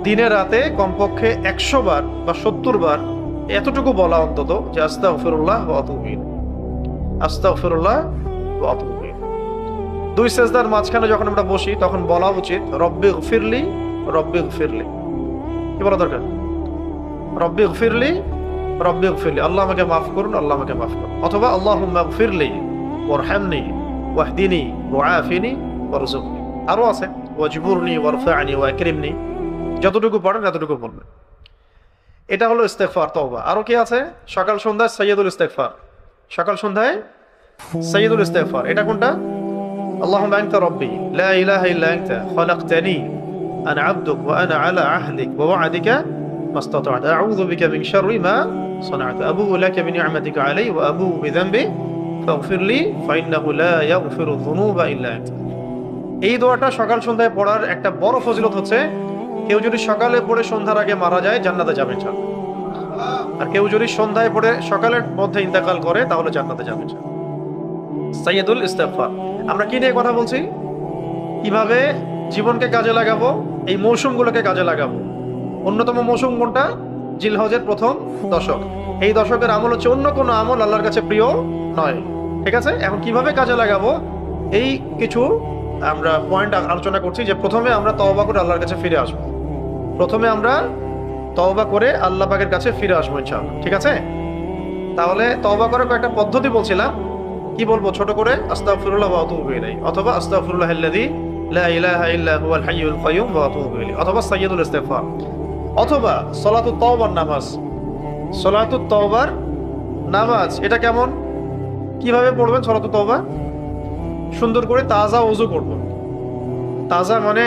দিনে রাতে কমপক্ষে 100 বার বা 70 বার এতটুকু বলা অন্তত যে আস্তাগফিরুল্লাহ ওয়া আতুবু ইলাই, আস্তাগফিরুল্লাহ ওয়া আতুবু ইলাই। 2 সেজদার মাঝখানে যখন আমরা বসি তখন বলা উচিত রব্বিগফিরলি রব্বিগফিরলি। কি বলা দরকার? রব্বিগফিরলি রব্বিগফিরলি, আল্লাহ আমাকে মাফ করুন, আল্লাহ আমাকে মাফ করুন। অথবা আল্লাহুম্মা গফিরলি ওয়ারহামনি ওয়াহদিনি ওয়াআফিনি ওয়ারযুকনি। আরো আছে ওয়াজবুরনি ওয়ারফা'নি ওয়াকরিমনি, যতটুকু পড়েন ততটুকু বলবেন। এটা হলো ইস্তেগফার, তওবা। আরো কি আছে? সকাল সন্ধ্যায় সাইয়্যিদুল ইস্তেগফার, সকাল সন্ধ্যায় সাইয়্যিদুল ইস্তেগফার। এটা কোনটা? আল্লাহুম্মা আনতা রাব্বি লা ইলাহা ইল্লা আনতা খালাকতানি আনা আবদুক ওয়া আনা আলা আহদিক ওয়া ওয়া'দিকা মাস্তাতা'তু আউযু বিকা মিন শাররি মা সানা'তু আবুউ লাকা বিনি'মাতিকা আলাইয়া ওয়া আবুউ বিযানবি ফাগফিরলি ফাইন্নাহু লা ইয়াগফিরু যুনুবা ইল্লা আনতা। এই দোয়াটা সকাল সন্ধ্যায় পড়ার একটা বড় ফজিলত হচ্ছে, কেউ যদি সকালে পড়ে সন্ধ্যার আগে মারা যায় জান্নাতে যাবে ইনশাআল্লাহ, আর কেউ যদি সন্ধ্যায় পড়ে সকালের মধ্যে ইন্তেকাল করে তাহলে জান্নাতে যাবে ইনশাআল্লাহ। সাইয়্যিদুল ইস্তেগফার। আমরা কি নিয়ে কথা বলছি? কিভাবে জীবনকে কাজে লাগাবো, এই মৌসুমগুলোকে কাজে লাগাবো। অন্যতম মৌসুম কোনটা? জিলহজের প্রথম দশক। এই দশকের আমল হচ্ছে অন্য কোনো আমল আল্লাহর কাছে প্রিয় নয়। ঠিক আছে? এখন কিভাবে কাজে লাগাবো এই কিছু আমরা পয়েন্ট আলোচনা করছি। যে প্রথমে আমরা তওবা করে আল্লাহর কাছে ফিরে আসবো, প্রথমে আমরা তওবা করে আল্লাহ পাকের কাছে ফিরে আসবো ইনশাআল্লাহ। ঠিক আছে? তাহলে তওবা করার কয়েকটা পদ্ধতি বলছিলাম। কি বলবো ছোট করে? আস্তাগফিরুল্লাহ ওয়া আতুবু ইলাইহি, অথবা আস্তাগফিরুল্লাহাল্লাযী লা ইলাহা ইল্লা হুয়াল হাইয়ুল কাইয়্যুম ওয়া আতুবু ইলাইহি, অথবা সাইয়্যিদুল ইস্তেগফার, অথবা সালাতুত তাওবার নামাজ। সালাতুত তাওবার নামাজ এটা কেমন, কিভাবে পড়বেন? সালাতুত তাওবা সুন্দর করে তাজা ওযু করব। তাজা মানে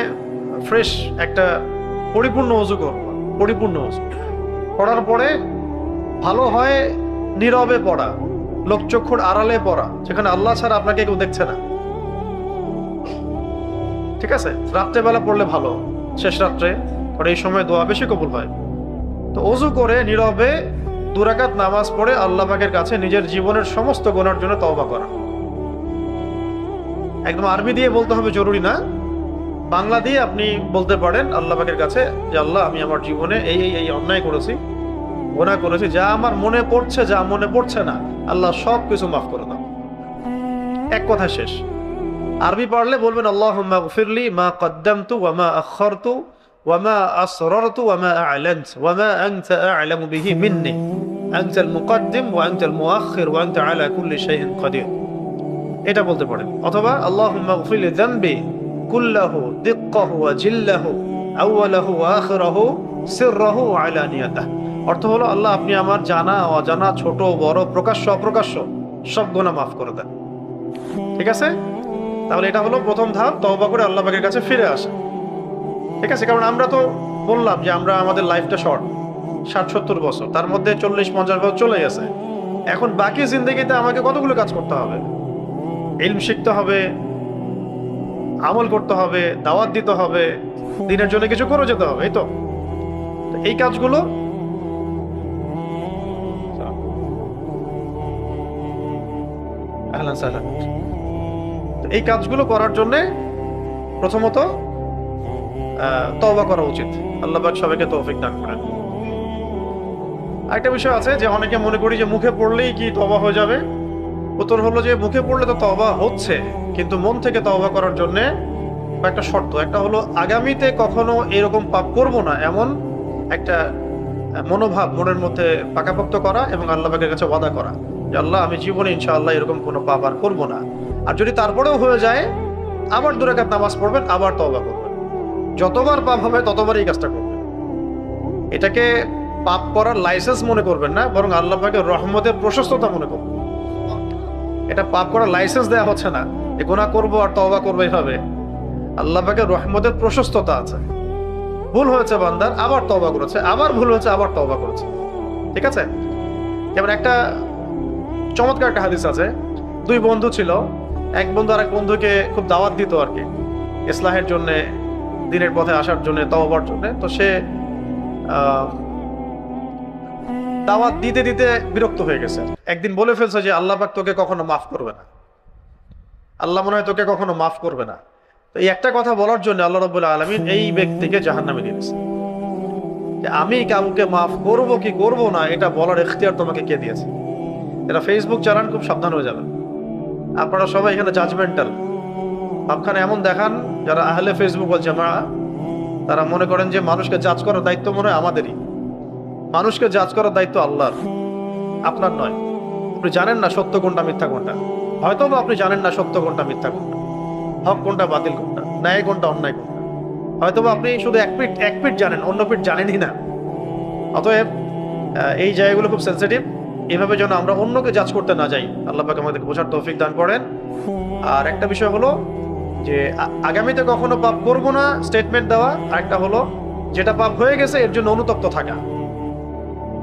ফ্রেশ, একটা পরিপূর্ণ ওযু করব, পরিপূর্ণ ওযু করার পরে ভালো হয় নীরবে পড়া, লোকচক্ষুর আড়ালে পড়া, যেখানে আল্লাহ ছাড়া আপনাকে কেউ দেখছে না। ঠিক আছে? রাত্রেবেলা পড়লে ভালো, শেষ রাত্রে, পরে এই সময় দোয়া বেশি কবুল হয়। তো ওযু করে নীরবে 2 রাকাত নামাজ পড়ে আল্লাহ পাকের কাছে নিজের জীবনের সমস্ত গুনাহের জন্য তওবা করা। একদম আরবি দিয়ে বলতে হবে জরুরি না, বাংলা দিয়ে আপনি বলতে পারেন আল্লাহ পাকের কাছে যে আল্লাহ আমি আমার জীবনে এই অন্যায় করেছি, গুনাহ করেছি, যা আমার মনে পড়ছে, যা মনে পড়ছে না, আল্লাহ সব কিছু মাফ করে দাও। এক কথা শেষ। আরবি পারলে বলবেন আল্লাহুম্মা গফিরলি মা কদ্দামতু ওয়া মা আখখারতু ওয়া মা আসরারতু ওয়া মা আ'লানতু ওয়া মা আনতা আ'লামু বিহি মিন্নি আনতাল মুকদ্দিম ওয়া আনতাল মুআখখির ওয়া আনতা আলা কুল্লি শাইইন কাদির। এটা বলতে পারেন। অথবা আল্লাহুম্মা গফিরলি যামবি কুল্লাহু দিক্কাহু ওয়া জিল্লাহু আউওয়ালাহু ওয়া আখিরাহু সিররাহু ওয়া আলানিয়াতাহু। অর্থ হলো আল্লাহ আপনি আমার জানা অজানা, ছোট বড়, প্রকাশ্য অপ্রকাশ্য সব গুনাহ মাফ করে দেন। ঠিক আছে? তাহলে এটা হলো প্রথম ধাপ, তওবা করে আল্লাহ পাকের কাছে ফিরে আসা। ঠিক আছে? কারণ আমরা তো বললাম যে আমাদের লাইফটা শর্ট, 60-70 বছর, তার মধ্যে 40-50 বছর চলে গেছে। এখন বাকি জিন্দেগিতে আমাকে কতগুলো কাজ করতে হবে? ইলম শিখতে হবে, আমল করতে হবে, দাওয়াত দিতে হবে, দিনের জন্য কিছু করে যেতে হবে। এই তো এই কাজগুলো এই কাজগুলো করার জন্য প্রথমত তওবা করা উচিত। আল্লাহ পাক সবাইকে তৌফিক দান করেন। আরেকটা বিষয় আছে যে অনেকে মনে করি যে মুখে পড়লেই কি তওবা হয়ে যাবে। উত্তর হলো যে মুখে পড়লে তো তওবা হচ্ছে, কিন্তু মন থেকে তওবা করার জন্য একটা শর্ত। একটা হলো আগামীতে কখনো এরকম পাপ করব না, এমন একটা মনোভাব মনের মধ্যে পাকাপোক্ত করা এবং আল্লাহ পাকের কাছে ওয়াদা করা যে আল্লাহ আমি জীবনে ইনশাআল্লাহ এরকম কোনো পাপ আর করবো না। আর যদি তারপরেও হয়ে যায়, আবার 2 রাকাত নামাজ পড়বেন, আবার তওবা করবেন। যতবার পাপ হবে ততবার এই কাজটা করবেন। এটাকে পাপ করার লাইসেন্স মনে করবেন না, বরং আল্লাহ পাকের রহমতের প্রশস্ততা মনে করবেন। এটা পাপ করার লাইসেন্স দেওয়া হচ্ছে না, এ গুনাহ করবো আর তওবা করবো এইভাবে। আল্লাহ পাকের রহমতের প্রশস্ততা আছে। ভুল হয়েছে বান্দার, আবার তওবা করেছে, আবার ভুল হয়েছে, আবার তওবা করেছে। ঠিক আছে? যেমন একটা চমৎকার একটা হাদিস আছে, 2 বন্ধু ছিল। এক বন্ধু আর এক বন্ধুকে খুব দাওয়াত দিত আর কি, ইসলাহের জন্য, দিনের পথে আসার জন্য, তওবার জন্য। তো সে দাওয়াত দিতে দিতে বিরক্ত হয়ে গেছে। একদিন বলে ফেলছে যে আল্লাহ পাক তোকে কখনো মাফ করবে না, আল্লাহ মনে হয় তোকে কখনো মাফ করবে না। তো এই একটা কথা বলার জন্য আল্লাহ রাব্বুল আলামিন এই ব্যক্তিকে জাহান্নামে দিয়েছে। যে আমি কাউকে মাফ করব কি করব না এটা বলার ইখতিয়ার তোমাকে কে দিয়েছে? এটা ফেসবুক চালান, খুব সাবধান হয়ে যাবেন। আপনারা সবাই এখানে জাজমেন্টাল ভাবখানে এমন দেখান, যারা আহলে ফেসবুক ওয়াল জামাআ, তারা মনে করেন যে মানুষকে জাজ করার দায়িত্ব মনে হয় আমাদেরই। মানুষকে জাজ করার দায়িত্ব আল্লাহর, আপনার নয়। আপনি জানেন না সত্য কোনটা মিথ্যা কোনটা, হয়তো বা আপনি জানেন না সত্য কোনটা মিথ্যা কোনটা, হক কোনটা বাতিল কোনটা, ন্যায় কোনটা অন্যায় কোনটা। হয়তো বা আপনি শুধু এক পিঠ জানেন, অন্য পিঠ জানেনই না। অতএব এই জায়গাগুলো খুব সেন্সিটিভ। এভাবে যেন আমরা অন্যকে জাজ করতে না যাই। আল্লাহ পাক আমাদেরকে বোঝার তৌফিক দান করেন। আর একটা বিষয় হলো যে আগামীতে কখনো পাপ করব না স্টেটমেন্ট দেওয়া, আর একটা হলো যেটা পাপ হয়ে গেছে এর জন্য অনুতপ্ত থাকা।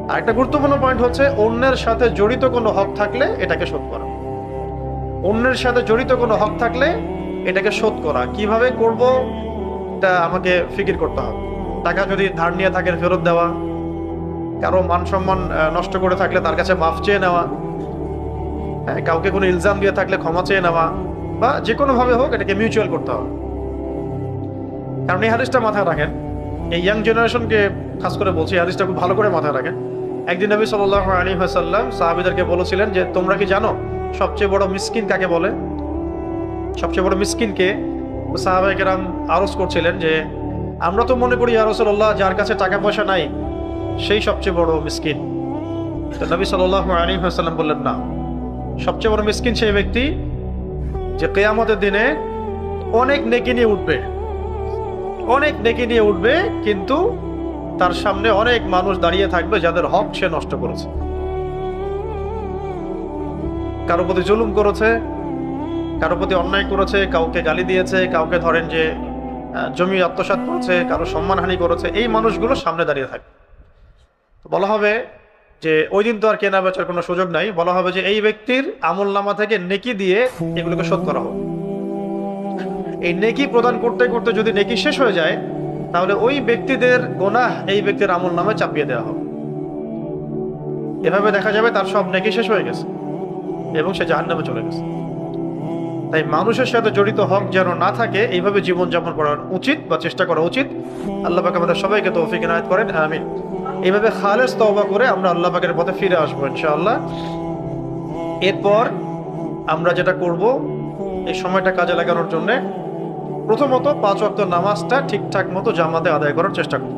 আর একটা গুরুত্বপূর্ণ পয়েন্ট হচ্ছে অন্যের সাথে জড়িত কোনো হক থাকলে এটাকে শোধ করা। অন্যের সাথে জড়িত কোনো হক থাকলে এটাকে শোধ করা কিভাবে করব এটা আমাকে ফিকির করতে হবে। টাকা যদি ধার নিয়ে থাকেন ফেরত দেওয়া, কারো মান সম্মান নষ্ট করে থাকলে তার কাছে মাফ চেয়ে নেওয়া, কাউকে কোনো ইলজাম দিয়ে থাকলে ক্ষমা চেয়ে নেওয়া, বা যে কোনো ভাবে হোক এটাকে মিউচুয়াল করতে হবে। কারণ এই হাদিসটা মাথায় রাখেন, এই ইয়াং জেনারেশনকে খাস করে বলছি, এই হাদিসটা খুব ভালো করে মাথায় রাখেন। একদিন নবী সাল্লাল্লাহু আলাইহি ওয়াসাল্লাম সাহাবীদেরকে বলেছিলেন যে তোমরা কি জানো সবচেয়ে বড় মিসকিন কাকে বলে? সবচেয়ে বড় মিসকিনকে? সাহাবায়ে কেরাম আরজ করছিলেন যে আমরা তো মনে করি ইয়া রাসূলুল্লাহ যার কাছে টাকা পয়সা নাই সেই সবচেয়ে বড় মিসকিন। তো নবী সাল্লাল্লাহু আলাইহি ওয়াসাল্লাম বললেন না, সবচেয়ে বড় মিসকিন সেই ব্যক্তি যে কিয়ামতের দিনে অনেক নেকি নিয়ে উঠবে, অনেক নেকি নিয়ে উঠবে, কিন্তু তার সামনে অনেক মানুষ দাঁড়িয়ে থাকবে যাদের হক সে নষ্ট করেছে। কারো প্রতি জুলুম করেছে, কারো প্রতি অন্যায় করেছে, কাউকে গালি দিয়েছে, কাউকে ধরেন যে জমি আত্মসাৎ করেছে, কারো সম্মানহানি করেছে। এই মানুষগুলো সামনে দাঁড়িয়ে থাকবে। বলা হবে যে ওই দিন তো আর কেনা বেচার কোনো সুযোগ নাই। বলা হবে যে এই ব্যক্তির আমলনামা থেকে নেকি দিয়ে এগুলোকে শোধ করা হবে। এই নেকি প্রদান করতে করতে যদি নেকি শেষ হয়ে যায়, তাহলে ওই ব্যক্তিদের গুনাহ এই ব্যক্তির আমলনামায় চাপিয়ে দেওয়া হবে। এভাবে দেখা যাবে তার সব নেকি শেষ হয়ে গেছে এবং সে জাহান্নামে চলে গেছে। তাই মানুষের সাথে জড়িত হক যেন না থাকে, এইভাবে জীবনযাপন করা উচিত বা চেষ্টা করা উচিত। আল্লাহ পাক আমাদের সবাইকে তৌফিক ইনায়াত করেন, আমিন। এইভাবে খালেস তওবা করে আমরা আল্লাহ পাকের পথে ফিরে আসবো ইনশাআল্লাহ। এরপর আমরা যেটা করব, এই সময়টা কাজে লাগানোর জন্য প্রথমত 5 ওয়াক্ত নামাজটা ঠিকঠাক মতো জামাতে আদায় করার চেষ্টা করব।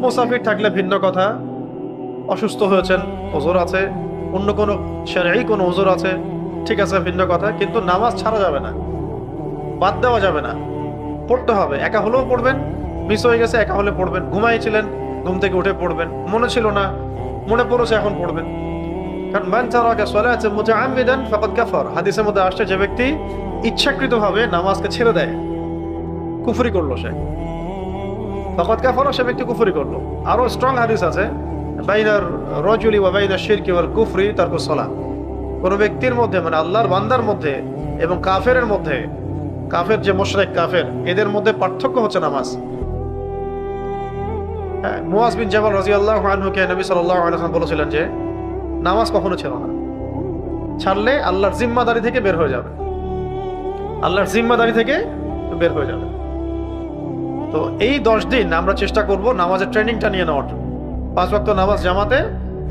মুসাফির থাকলে ভিন্ন কথা, অসুস্থ হয়েছেন, ওযর আছে, অন্য কোনো শারঈ কোনো ওযর আছে, ঠিক আছে, ভিন্ন কথা। কিন্তু নামাজ ছাড়া যাবে না, বাদ দেওয়া যাবে না, পড়তে হবে। একা হলেও পড়বেন, মিস হয়ে গেছে একা হলে পড়বেন, ঘুমাইছিলেন ঘুম থেকে উঠে পড়বেন, মনে ছিল না মনে পড়েছে এখন পড়বেন। কারণ মান তারাকা সালাতান মুতাআম্মিদান ফাকাদ কাফার, হাদিসের মধ্যে আসছে যে ব্যক্তি ইচ্ছাকৃতভাবে নামাজকে ছেড়ে দেয় কুফরি করলো, সে ফাকাদ কাফার, সে ব্যক্তি কুফরি করলো। আরো স্ট্রং হাদিস আছে, বাইনার রাজুলি ওয়া বাইনাশ শিরকি ওয়াল কুফরি তারকুস সালাত। কোন ব্যক্তির মধ্যে মানে আল্লাহর বান্দার মধ্যে এবং কাফেরের মধ্যে, কাফের যে মুশরিক কাফের, এদের মধ্যে পার্থক্য হচ্ছে নামাজ। মুআজ বিন জাবাল রাদিয়াল্লাহু আনহুকে নবী সাল্লাল্লাহু আলাইহি ওয়াসাল্লাম বলেছিলেন যে নামাজ কখনো ছেড়ো না, ছাড়লে আল্লাহর জিম্মাদারি থেকে বের হয়ে যাবে, আল্লাহর জিম্মাদারি থেকে বের হয়ে যাবে। তো এই 10 দিন আমরা চেষ্টা করব নামাজের ট্রেনিংটা নিয়ে নেওয়ার জন্য, 5 ওয়াক্ত নামাজ জামাতে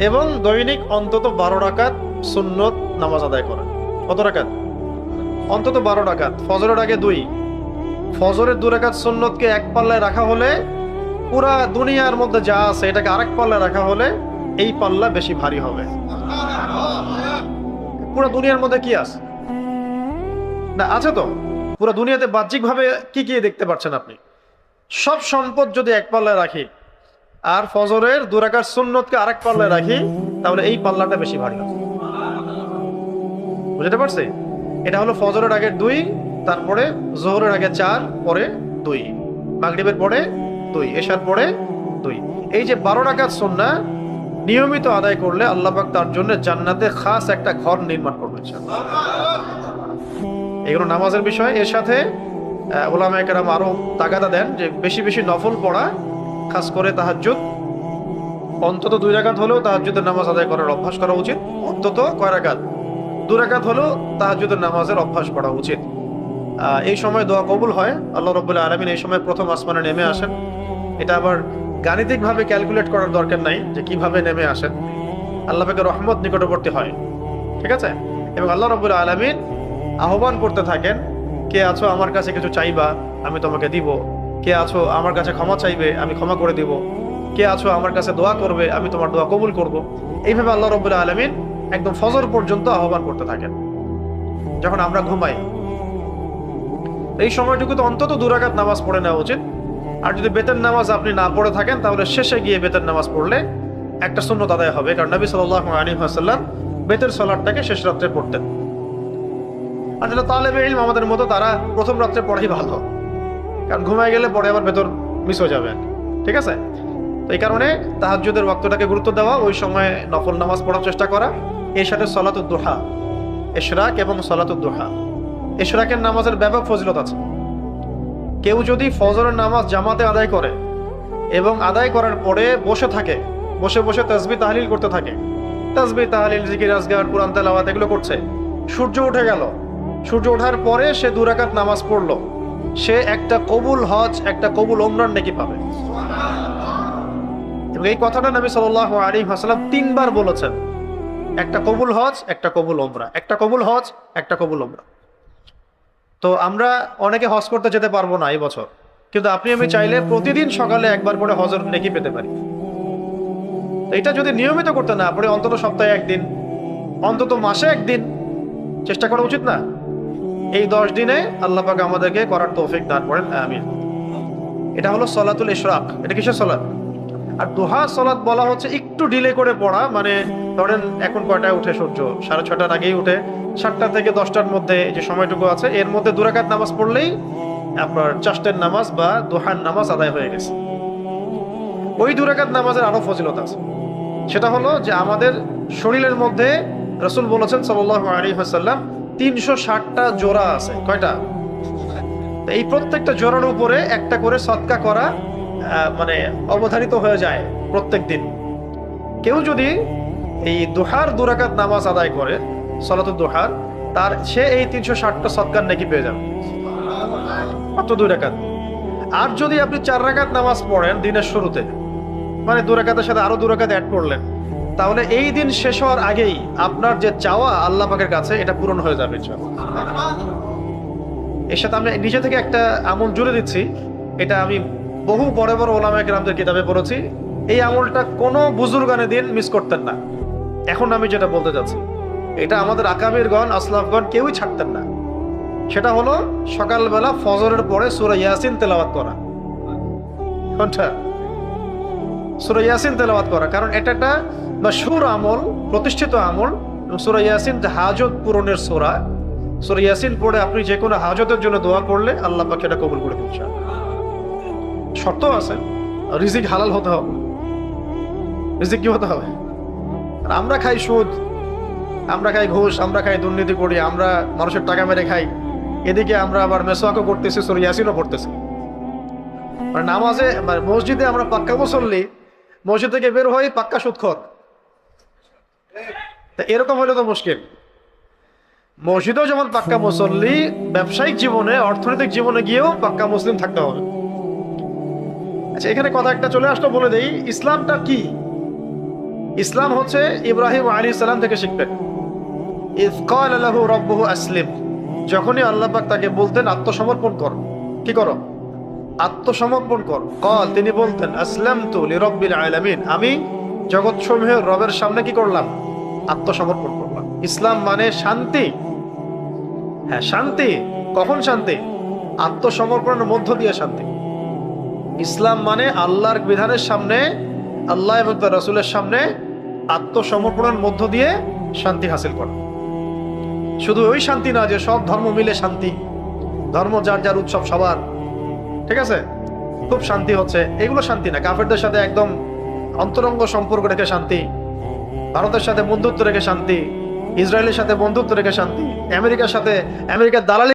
এবং দৈনিক অন্তত 12 রাকাত সুন্নত নামাজ আদায় করা। কত রাকাত? অন্তত 12 রাকাত। ফজরের আগে 2, ফজরের 2 রাকাত সুন্নতকে এক পাল্লায় রাখা হলে পুরা দুনিয়ার মধ্যে যা আছে এটাকে আরেক পাল্লায় রাখা হলে এই পাল্লা বেশি ভারী হবে। পুরা দুনিয়ার মধ্যে কি আছে না? আছে তো। পুরা দুনিয়াতে বাহ্যিকভাবে কি কি দেখতে পাচ্ছেন আপনি? সব সম্পদ যদি এক পাল্লায় রাখি আর ফজরের 2 রাকাত সুন্নতকে আরেক পাল্লায় রাখি, তাহলে এই পাল্লাটা বেশি ভারী হবে। বুঝতে পারছি? এটা হলো ফজরের আগে 2, তারপরে জোহরের আগে 4, পরে 2, মাগরিবের পরে 2, এশার পরে 2। এই যে 12 রাকাত সুন্নাহ নিয়মিত আদায় করলে আল্লাহ পাক তার জন্য জান্নাতে খাস একটা ঘর নির্মাণ করবেন। এগুলো নামাজের বিষয়। এর সাথে উলামায়ে কেরাম আরো তাগাদা দেন যে বেশি বেশি নফল পড়া, খাস করে তাহাজ্জুদ, অন্তত 2 রাকাত হলেও তাহাজ্জুদের নামাজ আদায় করার অভ্যাস করা উচিত। অন্তত কয় রাকাত? 2 রাকাত হলেও তাহাজ্জুদের নামাজের অভ্যাস করা উচিত। এই সময় দোয়া কবুল হয়। আল্লাহ রাব্বুল আলামিন এই সময় প্রথম আসমানে নেমে আসেন। এটা আবার গাণিতিকভাবে ক্যালকুলেট করার দরকার নাই যে কিভাবে নেমে আসেন। আল্লাহ পাকের রহমত নিকটবর্তী হয়, ঠিক আছে? এবং আল্লাহ রাব্বুল আলামিন আহ্বান করতে থাকেন, কে আছো আমার কাছে কিছু চাইবা, আমি তোমাকে দিব। কে আছো আমার কাছে ক্ষমা চাইবে, আমি ক্ষমা করে দিব। কে আছো আমার কাছে দোয়া করবে, আমি তোমার দোয়া কবুল করব। এইভাবে আল্লাহ রাব্বুল আলামিন একদম ফজর পর্যন্ত আহ্বান করতে থাকেন। যখন আমরা ঘুমাই এই সময়টুকুতে অন্তত 2 রাকাত নামাজ পড়ে নেওয়া উচিত। আর যদি বেতের নামাজ আপনি না পড়ে থাকেন, তাহলে শেষে গিয়ে বেতের নামাজ পড়লে একটা সুন্নত আদায় হবে। কারণ নবী সাল্লাল্লাহু আলাইহি ওয়াসাল্লাম বেতের সালাতটাকে শেষ রাত্রে পড়তেন। আর যারা তালেবে ইলম আমাদের মতো, তারা প্রথম রাত্রে পড়াই ভালো, কারণ ঘুমায় গেলে পরে আবার বেতর মিস হয়ে যাবে, ঠিক আছে? তো এই কারণে তাহাজ্জুদের ওয়াক্তটাকে গুরুত্ব দেওয়া, ওই সময় নফল নামাজ পড়ার চেষ্টা করা। এর সাথে সালাতুদ দুহা, ইশরাক এবং সালাতুদ দুহা। ইশরাকের নামাজের ব্যাপক ফজিলত আছে। কেউ যদি ফজরের নামাজ জামাতে আদায় করে এবং আদায় করার পরে বসে থাকে, বসে বসে তাসবিহ তাহলিল করতে থাকে, তাসবিহ তাহলিল, জিকির আজগার, কুরআন তেলাওয়াত এগুলো করছে, সূর্য উঠে গেল, সূর্য ওঠার পরে সে 2 রাকাত নামাজ পড়লো, সে একটা কবুল হজ, একটা কবুল ওমরার নেকি পাবে। এবং এই কথাটা নবী সাল্লাল্লাহু আলাইহি ওয়াসাল্লাম 3 বার বলেছেন, একটা কবুল হজ, একটা কবুল ওমরা, একটা কবুল হজ, একটা কবুল ওমরা। তো আমরা অনেকে হজ করতে যেতে পারবো না এই বছর, কিন্তু আপনি আমি চাইলে প্রতিদিন সকালে একবার করে হজের নেকি পেতে পারি। এটা যদি নিয়মিত করতে না পারে, অন্তত সপ্তাহে 1 দিন, অন্তত মাসে 1 দিন চেষ্টা করা উচিত না? এই 10 দিনে আল্লাহ পাক আমাদেরকে করার তৌফিক দান করেন, আমিন। এটা হলো সলাতুল ইশরাক। এটা কিসের সালাত? আর দুহা সালাত বলা হচ্ছে একটু ডিলে করে পড়া, মানে ধরেন এখন কয়টায় উঠে সূর্য? 6:30টার আগেই উঠে 7টা থেকে 10টার মধ্যে যে সময়টুকু আছে, এর মধ্যে 2 রাকাত নামাজ পড়লেই আপনার চাষ্টের নামাজ বা দুহার নামাজ আদায় হয়ে গেছে। ওই 2 রাকাত নামাজের আরো ফজিলত আছে। সেটা হলো যে আমাদের শরীরের মধ্যে রাসূল বলেছেন সাল্লাল্লাহু আলাইহি ওয়াসাল্লাম 360টা জোড়া আছে। কয়টা? এই প্রত্যেকটা জোড়ার উপরে একটা করে সদকা করা মানে অবধারিত হয়ে যায় প্রত্যেক দিন। কেউ যদি এই দুহার 2 রাকাত নামাজ আদায় করে, সালাতুদ দুহার, তার সে এই 360টা সদকার নেকি পেয়ে যাবে, মাত্র 2 রাকাত। আর যদি আপনি 4 রাকাত নামাজ পড়েন দিনের শুরুতে, মানে 2 রাকাতের সাথে আরো 2 রাকাত অ্যাড করলেন, তাহলে এই দিন শেষ হওয়ার আগেই আপনার যে চাওয়া আল্লাহ পাকের কাছে এটা পূরণ হয়ে যাবে ইনশাআল্লাহ। এর সাথে আমি নিজে থেকে একটা আমল জুড়ে দিচ্ছি, এটা আমি বহু বড় বড় ওলামায়ে কেরামদের কিতাবে পড়েছি। এই আমলটা কোনো বুজুর্গানে দিন মিস করতেন না। এখন আমি যেটা বলতে যাচ্ছি, এটা আমাদের আকাবিরগণ, আসলাফগণ কেউই ছাড়তেন না। সেটা হলো সকালবেলা ফজরের পরে সূরা ইয়াসিন তেলাওয়াত করা। কোনটা? সূরা ইয়াসিন তেলাওয়াত করা, কারণ এটা একটা মাশহুর আমল, প্রতিষ্ঠিত আমল। সূরা ইয়াসিন হাজত পূরণের সূরা। সূরা ইয়াসিন পড়ে আপনি যে কোনো হাজতের জন্য দোয়া করলে আল্লাহ পাক সেটা কবুল করে দেন ইনশাআল্লাহ। শর্ত আছে, রিজিক হালাল হতে হবে। রিজিক কি হতে হবে? আর আমরা খাই সুদ, আমরা খাই ঘুষ, আমরা খাই দুর্নীতি করি, আমরা মানুষের টাকা মেরে খাই, এদিকে আমরা আবার মেসওয়াকও করতেছি, সূরা ইয়াসিনও পড়তেছি। মানে নামাজে, মানে মসজিদে আমরা পাক্কা মুসল্লি, মসজিদ থেকে বের হই পাক্কা সুদখোর। তা এরকম হলে তো মুশকিল। মসজিদেও যেমন পাক্কা মুসল্লি, ব্যবসায়িক জীবনে, অর্থনৈতিক জীবনে গিয়েও পাক্কা মুসলিম থাকতে হবে। আচ্ছা, এখানে কথা একটা চলে আসলো, বলে দেই ইসলামটা কি। ইসলাম হচ্ছে ইব্রাহিম আলাইহিস সালাম থেকে শিখবেন। ইয ক্বালা লাহু রাব্বুহু আসলিম, যখনই আল্লাহ পাক তাকে বলতেন আত্মসমর্পণ কর, কি করো, আত্মসমর্পণ কর। ক্বাল, তিনি বলতেন আসলামতু লিরাব্বিল আলামিন, আমি জগৎ সমূহের রবের সামনে কি করলাম, আত্মসমর্পণ করলাম। ইসলাম মানে শান্তি। হ্যাঁ, শান্তি। কখন শান্তি? আত্মসমর্পণের মধ্য দিয়ে শান্তি। ইসলাম মানে আল্লাহর বিধানের সামনে, আল্লাহ এবং তার রাসূলের সামনে আত্মসমর্পণের মধ্য দিয়ে শান্তি হাসিল করা। শুধু ওই শান্তি না যে সব ধর্ম মিলে শান্তি, ধর্ম যার যার উৎসব সবার, ঠিক আছে, খুব শান্তি হচ্ছে, এগুলো শান্তি না। কাফেরদের সাথে একদম অন্তরঙ্গ সম্পর্ক রেখে শান্তি, ভারতের সাথে বন্ধুত্ব রেখে শান্তি, ইসরায়েলের সাথে বন্ধুত্ব রেখে শান্তি, আমেরিকার সাথে, আমেরিকার দালালি